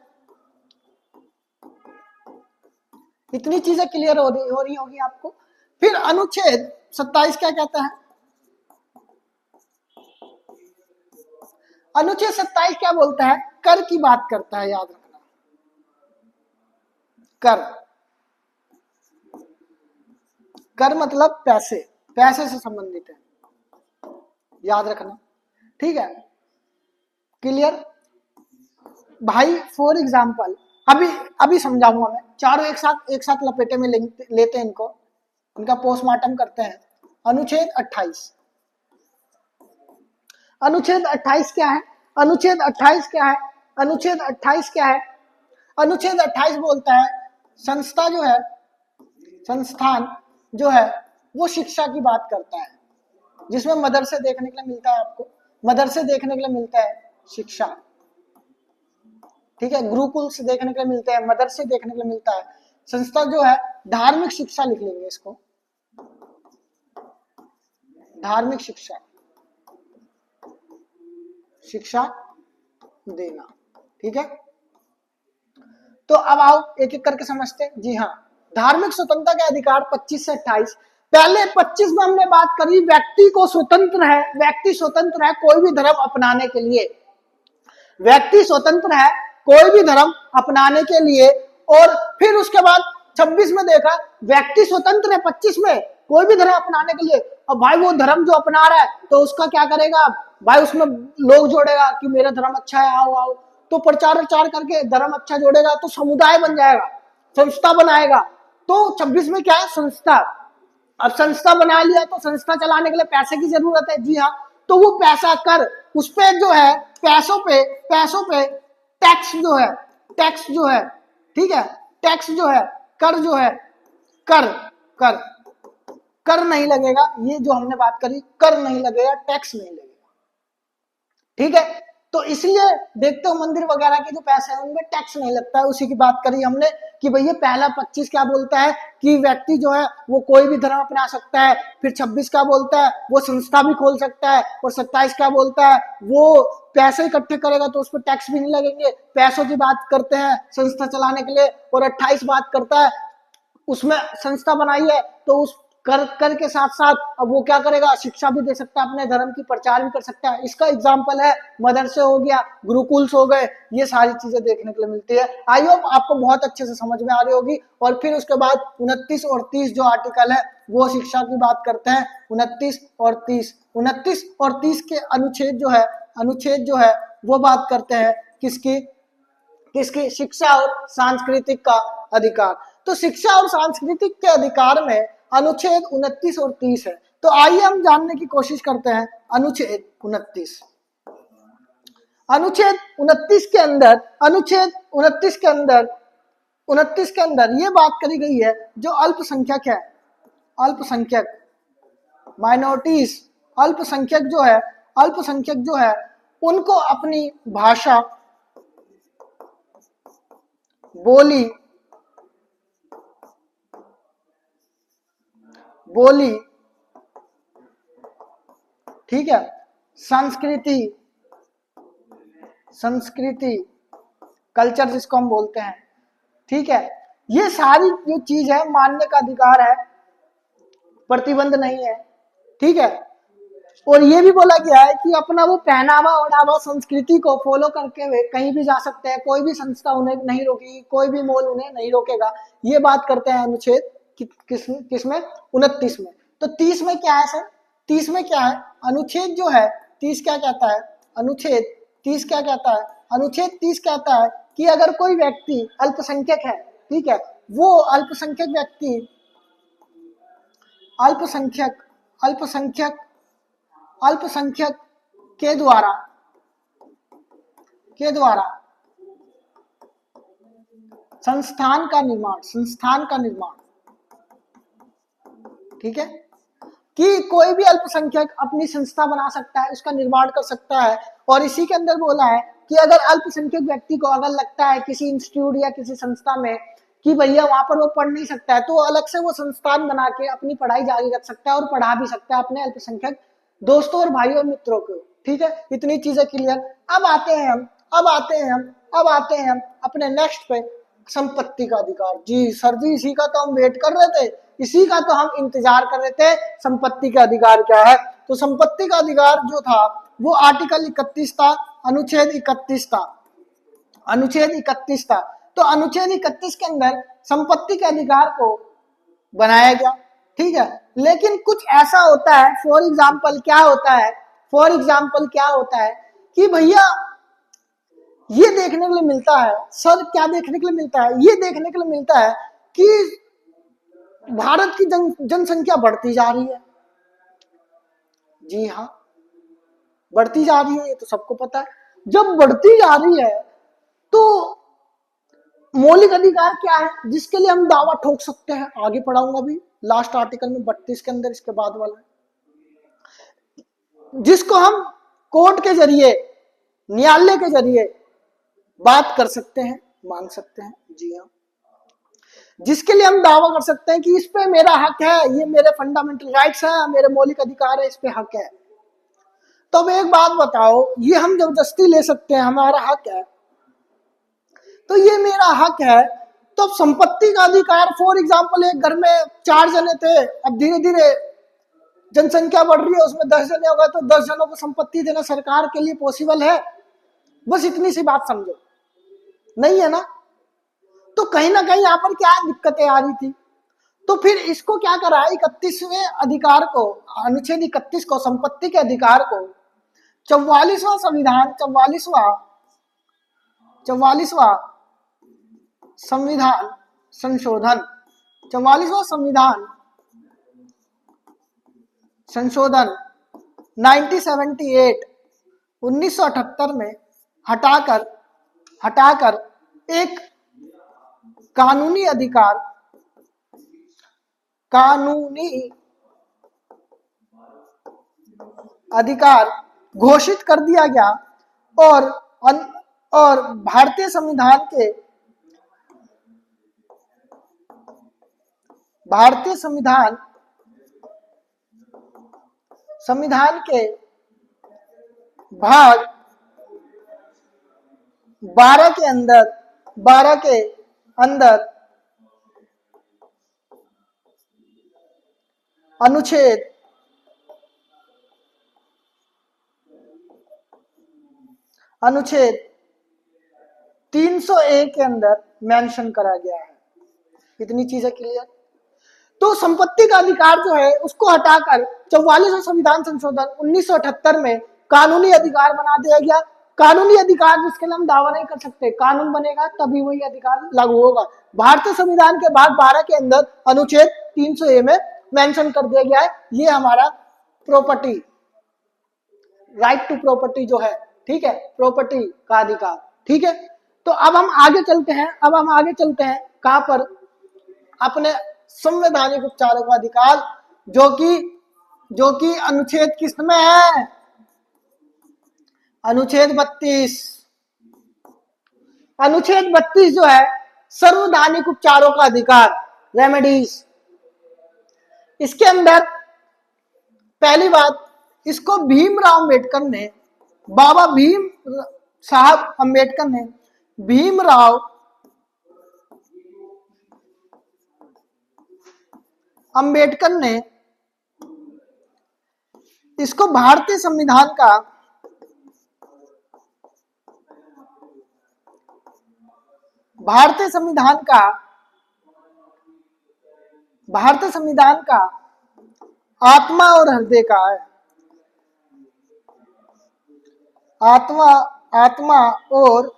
इतनी चीजें क्लियर हो रही होगी आपको। फिर अनुच्छेद 27 क्या कहता है? अनुच्छेद 27 क्या बोलता है? कर की बात करता है, याद रखना, कर मतलब पैसे से संबंधित है, याद रखना, ठीक है, क्लियर भाई। फॉर एग्जाम्पल अभी समझाऊंगा मैं, चारों एक साथ लपेटे में लेते हैं इनको, इनका पोस्टमार्टम करते हैं। अनुच्छेद 28, अनुच्छेद 28 क्या है? अनुच्छेद 28 क्या है? अनुच्छेद 28 क्या है? अनुच्छेद 28 बोलता है संस्थान जो है वो शिक्षा की बात करता है, जिसमें मदरसे देखने के लिए मिलता है, आपको मदरसे देखने के लिए मिलता है, शिक्षा, ठीक है, गुरुकुल से देखने के लिए मिलते हैं, मदरसे देखने के लिए मिलता है। संस्था जो है धार्मिक शिक्षा, लिख लेंगे इसको, धार्मिक शिक्षा देना, ठीक है। तो अब आओ एक एक करके समझते हैं। जी हाँ, धार्मिक स्वतंत्रता के अधिकार 25 से 28। पहले 25 में हमने बात करी व्यक्ति को व्यक्ति स्वतंत्र है कोई भी धर्म अपनाने के लिए, व्यक्ति स्वतंत्र है कोई भी धर्म अपनाने के लिए। और फिर उसके बाद 26 में देखा व्यक्ति स्वतंत्र है 25 में कोई भी धर्म अपनाने के लिए। अब भाई वो धर्म जो अपना रहा है तो उसका क्या करेगा भाई, उसमें लोग जोड़ेगा कि मेरा धर्म अच्छा है, आओ आओ, तो प्रचार करके धर्म अच्छा जोड़ेगा, तो समुदाय बन जाएगा, संस्था बनाएगा। तो 26 में क्या है? संस्था। अब संस्था बना लिया तो संस्था चलाने के लिए पैसे की जरूरत है, जी हाँ, तो वो पैसा कर, उस पे जो है पैसों पे टैक्स जो है, ठीक है, टैक्स जो है, कर जो है, कर नहीं लगेगा, ये जो हमने बात करी, कर नहीं लगेगा, टैक्स नहीं लगेगा, ठीक है। तो इसलिए देखते हो मंदिर वगैरह के जो पैसे हैं उनमें टैक्स नहीं लगता है, उसी की बात करी हमने। कि भैया पहला 25 क्या बोलता है कि व्यक्ति जो है वो कोई भी धर्म अपना सकता है, फिर 26 क्या बोलता है वो संस्था भी खोल सकता है, और 27 क्या बोलता है वो पैसे इकट्ठे करेगा तो उस पर टैक्स भी नहीं लगेंगे, पैसों की बात करते हैं संस्था चलाने के लिए, और 28 बात करता है उसमें संस्था बनाई है तो उस कर के साथ साथ अब वो क्या करेगा, शिक्षा भी दे सकता है, अपने धर्म की प्रचार भी कर सकता है। इसका एग्जाम्पल है मदरसे हो गया, गुरुकुल्स हो गए, ये सारी चीजें देखने के लिए मिलती है। आई होप आपको बहुत अच्छे से समझ में आ रही होगी। और फिर उसके बाद 29 और 30 जो आर्टिकल है वो शिक्षा की बात करते हैं। 29 और 30 के अनुच्छेद जो है वो बात करते हैं किसकी किसकी शिक्षा और सांस्कृतिक का अधिकार। तो शिक्षा और सांस्कृतिक के अधिकार में अनुच्छेद 29 और 30 है। तो आइए हम जानने की कोशिश करते हैं अनुच्छेद 29। अनुच्छेद 29 के अंदर ये बात करी गई है जो अल्पसंख्यक है, अल्पसंख्यक माइनॉरिटीज, अल्पसंख्यक जो है उनको अपनी भाषा, बोली, ठीक है, संस्कृति कल्चर जिसको हम बोलते हैं, ठीक है, ये सारी जो चीज है मानने का अधिकार है, प्रतिबंध नहीं है, ठीक है। और ये भी बोला गया है कि अपना वो पहनावा ओढ़ावा संस्कृति को फॉलो करके वे कहीं भी जा सकते हैं, कोई भी संस्था उन्हें नहीं रोकेगी, कोई भी मॉल उन्हें नहीं रोकेगा। ये बात करते हैं अनुच्छेद किसमें 29 में। तो 30 में क्या है सर, 30 में क्या है, अनुच्छेद जो है 30 क्या कहता है, अनुच्छेद 30 क्या कहता है, अनुच्छेद 30 कहता है कि अगर कोई व्यक्ति अल्पसंख्यक है, ठीक है, वो अल्पसंख्यक व्यक्ति अल्पसंख्यक के द्वारा संस्थान का निर्माण, ठीक है, कि कोई भी अल्पसंख्यक अपनी संस्था बना सकता है, उसका निर्माण कर सकता है। और इसी के अंदर बोला है कि अगर अल्पसंख्यक व्यक्ति को अगर लगता है किसी इंस्टीट्यूट या किसी संस्था में कि भैया वहां पर वो पढ़ नहीं सकता है, तो अलग से वो संस्थान बना के अपनी पढ़ाई जारी रख सकता है और पढ़ा भी सकता है अपने अल्पसंख्यक दोस्तों और भाइयों और मित्रों को, ठीक है। इतनी चीजें क्लियर। अब आते हैं हम अपने नेक्स्ट पे, संपत्ति का अधिकार। जी सर जी, इसी का तो हम वेट कर रहे थे, इसी का तो हम इंतजार कर रहे थे, संपत्ति का अधिकार क्या है। तो संपत्ति का अधिकार जो था वो आर्टिकल 31 था, अनुच्छेद 31 था, तो अनुच्छेद 31 के अंदर संपत्ति के अधिकार को बनाया गया, ठीक है। लेकिन कुछ ऐसा होता है, फॉर एग्जाम्पल क्या होता है कि भैया ये देखने के लिए मिलता है, सर क्या देखने के लिए मिलता है, ये देखने के लिए मिलता है कि भारत की जनसंख्या बढ़ती जा रही है। जी हाँ, बढ़ती जा रही है, ये तो सबको पता है। जब बढ़ती जा रही है तो मौलिक अधिकार क्या है जिसके लिए हम दावा ठोक सकते हैं, आगे पढ़ाऊंगा अभी लास्ट आर्टिकल में 32 के अंदर, इसके बाद वाला, जिसको हम कोर्ट के जरिए, न्यायालय के जरिए बात कर सकते हैं, मांग सकते हैं। जी हाँ, जिसके लिए हम दावा कर सकते हैं कि इस पे मेरा हक है, ये मेरे फंडामेंटल राइट्स हैं, मेरे मौलिक अधिकार है, इस पे हक है। तो अब एक बात बताओ, ये हम जबरदस्ती ले सकते हैं, हमारा हक है, तो ये मेरा हक है। तो अब संपत्ति का अधिकार, फॉर एग्जाम्पल एक घर में 4 जने थे, अब धीरे धीरे जनसंख्या बढ़ रही है, उसमें 10 जने हो गए, तो 10 जनों को संपत्ति देना सरकार के लिए पॉसिबल है? बस इतनी सी बात समझो, नहीं है ना। तो कहीं ना कहीं यहाँ पर क्या दिक्कतें आ रही थी, तो फिर इसको क्या करा, 31वें अधिकार को, अनुच्छेद 31 को, संपत्ति के अधिकार को 44वां संविधान, 44वां संविधान संशोधन, 44वां संविधान संशोधन 1978 में हटाकर एक कानूनी अधिकार घोषित कर दिया गया। और भारतीय संविधान के भारतीय संविधान के भाग 12 के अंदर अनुच्छेद 301 के अंदर मेंशन करा गया है। इतनी चीजें क्लियर। तो संपत्ति का अधिकार जो है उसको हटाकर 44वां संविधान संशोधन 1978 में कानूनी अधिकार बना दिया गया। कानूनी अधिकार जिसके लिए हम दावा नहीं कर सकते, कानून बनेगा तभी वही अधिकार लागू होगा। भारतीय संविधान के भाग 12 के अंदर अनुच्छेद 300A में मेंशन कर दिया गया है, ये हमारा प्रॉपर्टी, राइट टू प्रॉपर्टी जो है, ठीक है, प्रॉपर्टी का अधिकार, ठीक है। तो अब हम आगे चलते हैं, कहां पर, अपने संवैधानिक उपचारों का अधिकार, जो कि अनुच्छेद किस में है, अनुच्छेद 32। अनुच्छेद 32 जो है सर्वधानिक उपचारों का अधिकार, रेमेडीज। इसके अंदर पहली बात, इसको भीमराव अम्बेडकर ने, बाबा भीम साहब अम्बेडकर ने, भीमराव अम्बेडकर ने इसको भारतीय संविधान का आत्मा और हृदय का है। आत्मा और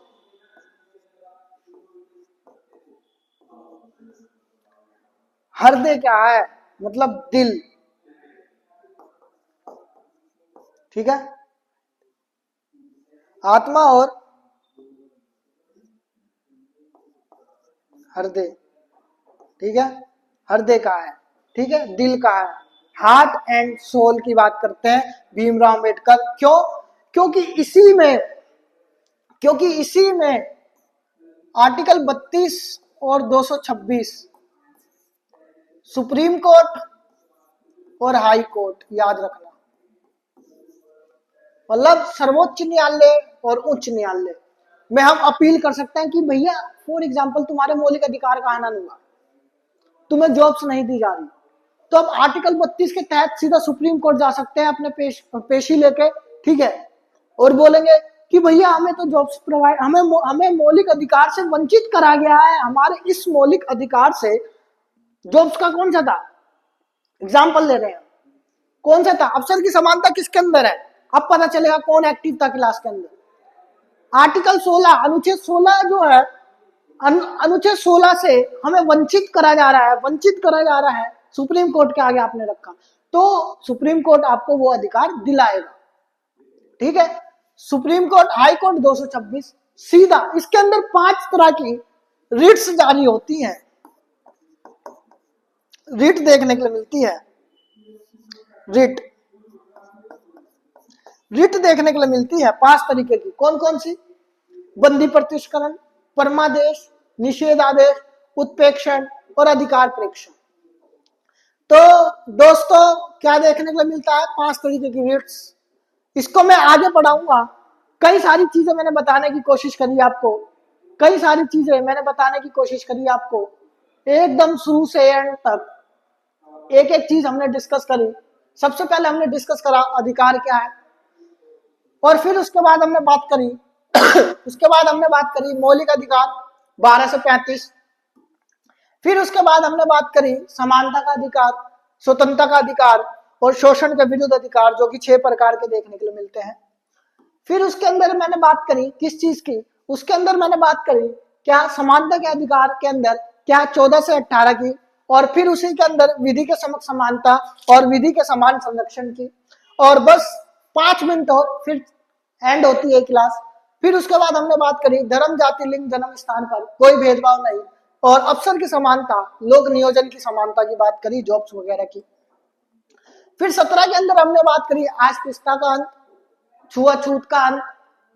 हृदय क्या है, मतलब दिल, ठीक है। आत्मा और हृदय, ठीक है, हृदय का है, ठीक है, दिल का है, हार्ट एंड सोल की बात करते हैं भीमराव अम्बेडकर। क्यों? क्योंकि इसी में आर्टिकल 32 और 226 सुप्रीम कोर्ट और हाई कोर्ट, याद रखना, मतलब सर्वोच्च न्यायालय और उच्च न्यायालय में हम अपील कर सकते हैं कि भैया फॉर एग्जांपल तुम्हारे मौलिक अधिकार का हनन हुआ, तुम्हें जॉब्स नहीं दी जा रही, तो अब आर्टिकल 32 के तहत सीधा सुप्रीम कोर्ट जा सकते हैं अपने पेशी लेके, ठीक है, और बोलेंगे कि भैया हमें तो जॉब्स प्रोवाइड, हमें मौलिक अधिकार से वंचित करा गया है, हमारे इस मौलिक अधिकार से जॉब्स का कौन सा था, एग्जाम्पल ले रहे हैं, कौन सा था, अवसर की समानता किसके अंदर है, अब पता चलेगा कौन एक्टिव था क्लास के अंदर। आर्टिकल 16, अनुच्छेद 16 जो है, अनुच्छेद 16 से हमें वंचित करा जा रहा है, सुप्रीम कोर्ट के आगे आपने रखा, तो सुप्रीम कोर्ट आपको वो अधिकार दिलाएगा, ठीक है। सुप्रीम कोर्ट, हाई कोर्ट 226, सीधा इसके अंदर 5 तरह की रिट्स जारी होती हैं, रिट देखने के लिए मिलती है, रिट देखने के लिए मिलती है 5 तरीके की। कौन कौन सी? बंदी प्रतिष्करण, परमादेश, निषेधादेश, उत्प्रेक्षण और अधिकार प्रेक्षण। तो दोस्तों क्या देखने को मिलता है? 5 तरीके की रिट्स। इसको मैं आगे पढ़ाऊंगा, कई सारी चीजें मैंने बताने की कोशिश करी आपको, एकदम शुरू से एंड तक एक एक चीज हमने डिस्कस करी। सबसे पहले हमने डिस्कस करा अधिकार क्या है, और फिर उसके बाद हमने बात करी मौलिक अधिकार 12 से 35। फिर उसके बाद हमने बात करी समानता का अधिकार, स्वतंत्रता का अधिकार और शोषण के विरुद्ध अधिकार, जो कि 6 प्रकार के देखने के लिए मिलते हैं। फिर उसके अंदर मैंने बात करी किस चीज की, उसके अंदर मैंने बात करी क्या समानता के अधिकार के अंदर क्या 14 से 18 की, और फिर उसी के अंदर विधि के समक्ष समानता और विधि के समान संरक्षण की। और बस 5 मिनट और फिर एंड होती है क्लास। फिर उसके बाद हमने बात करी धर्म, जाति, लिंग, जन्म स्थान पर कोई भेदभाव नहीं, और अवसर की समानता, लोक नियोजन की समानता की बात करी, जॉब्स वगैरह की। फिर 17 के अंदर हमने बात करी अस्पृश्यता का अंत, छुआछूत का अंत।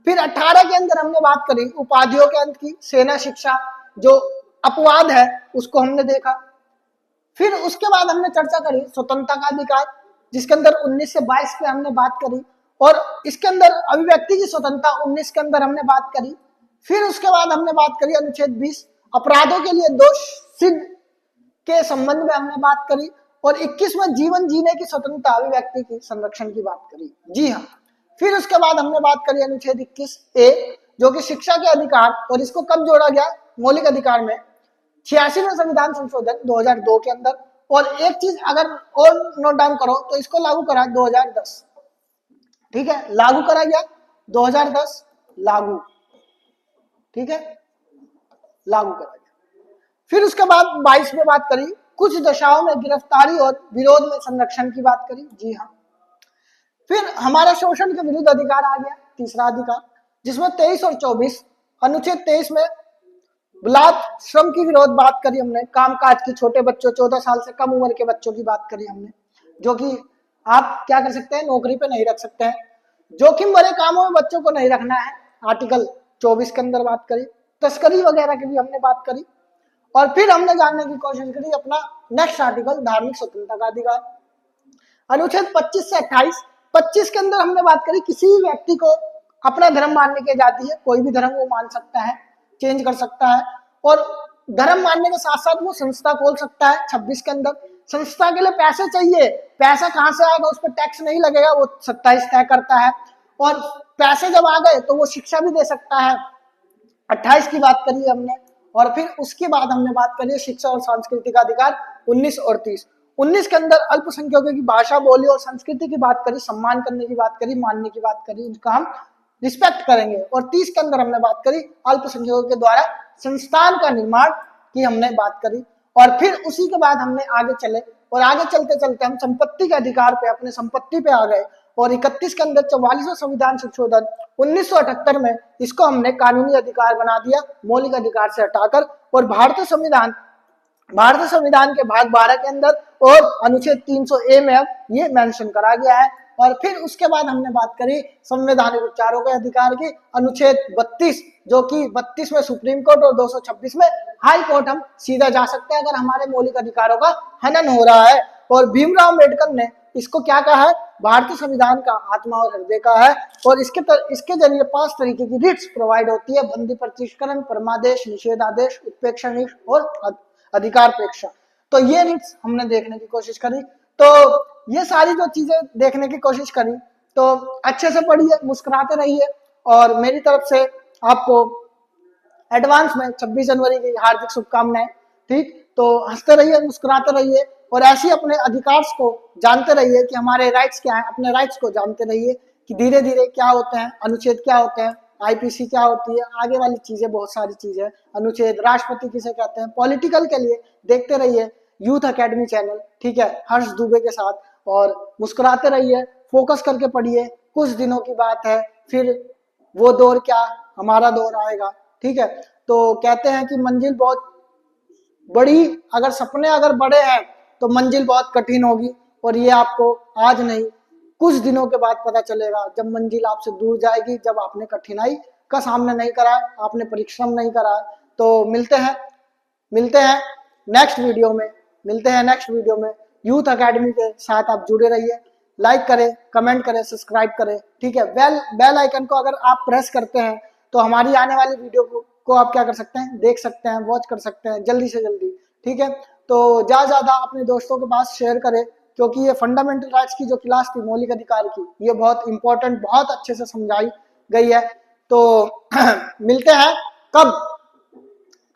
फिर 18 के अंदर हमने बात करी उपाधियों के अंत की, सेना शिक्षा जो अपवाद है उसको हमने देखा। फिर उसके बाद हमने चर्चा करी स्वतंत्रता का अधिकार, जिसके अंदर 19 से 22 पे हमने बात करी, और इसके अंदर अभिव्यक्ति की स्वतंत्रता 19 के अंदर हमने बात करी। फिर उसके बाद हमने बात करी अनुच्छेद 20 अपराधों के लिए दोष सिद्ध के संबंध में हमने बात करी, और 21 में जीवन जीने की स्वतंत्रता अभिव्यक्ति की संरक्षण की बात करी। जी हाँ। फिर उसके बाद हमने बात करी अनुच्छेद 21A जो कि शिक्षा के अधिकार, और इसको कब जोड़ा गया मौलिक अधिकार में 86वें संविधान संशोधन 2002 के अंदर। और एक चीज अगर और नोट डाउन करो तो इसको लागू करा 2010, ठीक है, लागू करा गया 2010 लागू, ठीक है, लागू करा गया। फिर उसके बाद 22 में बात करी कुछ दशाओं में गिरफ्तारी और विरोध में संरक्षण की बात करी। जी हाँ। फिर हमारा शोषण के विरुद्ध अधिकार आ गया, तीसरा अधिकार, जिसमें 23 और 24 अनुच्छेद 23 में बलात् श्रम की विरोध बात करी हमने, कामकाज की, छोटे बच्चों 14 साल से कम उम्र के बच्चों की बात करी हमने, जो कि आप क्या कर सकते हैं, नौकरी पे नहीं रख सकते हैं, जोखिम भरे कामों में बच्चों को नहीं रखना है, आर्टिकल 24 के अंदर बात करी, तस्करी वगैरह की भी हमने बात करी। और फिर हमने जानने की कोशिश करी अपना नेक्स्ट आर्टिकल धार्मिक स्वतंत्रता का अधिकार, अनुच्छेद 25 से 28। 25 के अंदर हमने बात करी किसी भी व्यक्ति को अपना धर्म मानने की आजादी है, कोई भी धर्म वो मान सकता है, चेंज कर सकता है, और धर्म मानने के साथ साथ वो संस्था खोल सकता है। 26 के अंदर संस्था के लिए पैसे चाहिए, पैसा कहां से आएगा, उस पर टैक्स नहीं लगेगा, वो 27 तय करता है, और पैसे जब आ गए तो वो शिक्षा भी दे सकता है। 28 की बात करी हमने, और फिर उसके बाद हमने बात करी शिक्षा और सांस्कृतिक अधिकार 19 और 30। 19 के अंदर अल्पसंख्यकों की भाषा, बोली और संस्कृति की बात करी, सम्मान करने की बात करी, मानने की बात करी, उनका हम रिस्पेक्ट करेंगे। और 30 के अंदर हमने बात करी अल्पसंख्यकों के द्वारा संस्थान का निर्माण की हमने बात करी। और फिर उसी के बाद हमने आगे चले, और आगे चलते चलते हम संपत्ति के अधिकार पे, अपने संपत्ति पे आ गए, और 31 के अंदर 44वां संविधान संशोधन 1978 में इसको हमने कानूनी अधिकार बना दिया, मौलिक अधिकार से हटाकर। और भारतीय संविधान के भाग 12 के अंदर और अनुच्छेद 300A में अब ये मेंशन करा गया है। और फिर उसके बाद हमने बात करी संवैधानिक उपचारों के अधिकार की, अनुच्छेद 32 जो कि 32 में सुप्रीम कोर्ट और 226 में हाई कोर्ट हम सीधा जा सकते हैं अगर हमारे मौलिक अधिकारों का हनन हो रहा है। और भीमराव अम्बेडकर ने इसको क्या कहा है, भारतीय संविधान का आत्मा और हृदय का है। और इसके जरिए 5 तरीके की रिट्स प्रोवाइड होती है, बंदी प्रतिष्ठीकरण, परमादेश, निषेधादेश, उत्प्रेक्षण और अधिकार प्रेक्षा। तो ये रिट्स हमने देखने की कोशिश करी। तो ये सारी जो चीजें देखने की कोशिश करी, तो अच्छे से पढ़िए, मुस्कुराते रहिए, और मेरी तरफ से आपको एडवांस में 26 जनवरी की हार्दिक शुभकामनाएं। ठीक, तो हंसते रहिए, मुस्कुराते रहिए, और ऐसे अपने अधिकार को जानते रहिए कि हमारे राइट्स क्या हैं, अपने राइट्स को जानते रहिए कि धीरे धीरे क्या होते हैं, अनुच्छेद क्या होते हैं, आईपीसी क्या होती है, आगे वाली चीजें, बहुत सारी चीजें, अनुच्छेद, राष्ट्रपति किसे कहते हैं, पॉलिटिकल के लिए देखते रहिए यूथ एकेडमी चैनल, ठीक है, हर्ष दुबे के साथ। और मुस्कुराते रहिए, फोकस करके पढ़िए, कुछ दिनों की बात है, फिर वो दौर क्या, हमारा दौर आएगा। ठीक है, तो कहते हैं कि मंजिल बहुत बड़ी, अगर सपने अगर बड़े हैं तो मंजिल बहुत कठिन होगी, और ये आपको आज नहीं कुछ दिनों के बाद पता चलेगा, जब मंजिल आपसे दूर जाएगी, जब आपने कठिनाई का सामना नहीं करा है, आपने परिश्रम नहीं करा है। तो मिलते हैं नेक्स्ट वीडियो में यूथ एकेडमी के साथ आप जुड़े रहिए, लाइक करें, कमेंट करें, सब्सक्राइब करें। ठीक है, बेल आइकन को अगर आप प्रेस करते हैं तो हमारी आने वाली वीडियो को आप क्या कर सकते हैं, देख सकते हैं, वॉच कर सकते हैं जल्दी से जल्दी। ठीक है, तो ज्यादा अपने दोस्तों के पास शेयर करें, क्योंकि ये फंडामेंटल राइट्स की जो क्लास थी मौलिक अधिकार की, ये बहुत इंपॉर्टेंट, बहुत अच्छे से समझाई गई है। तो मिलते हैं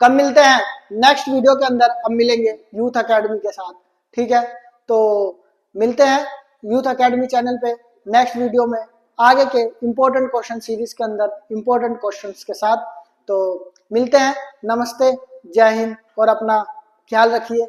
कब मिलते हैं नेक्स्ट वीडियो के अंदर, अब मिलेंगे यूथ एकेडमी के साथ। ठीक है, तो मिलते हैं यूथ एकेडमी चैनल पे नेक्स्ट वीडियो में आगे के इंपॉर्टेंट क्वेश्चन सीरीज के अंदर इंपॉर्टेंट क्वेश्चंस के साथ। तो मिलते हैं, नमस्ते, जय हिंद, और अपना ख्याल रखिए।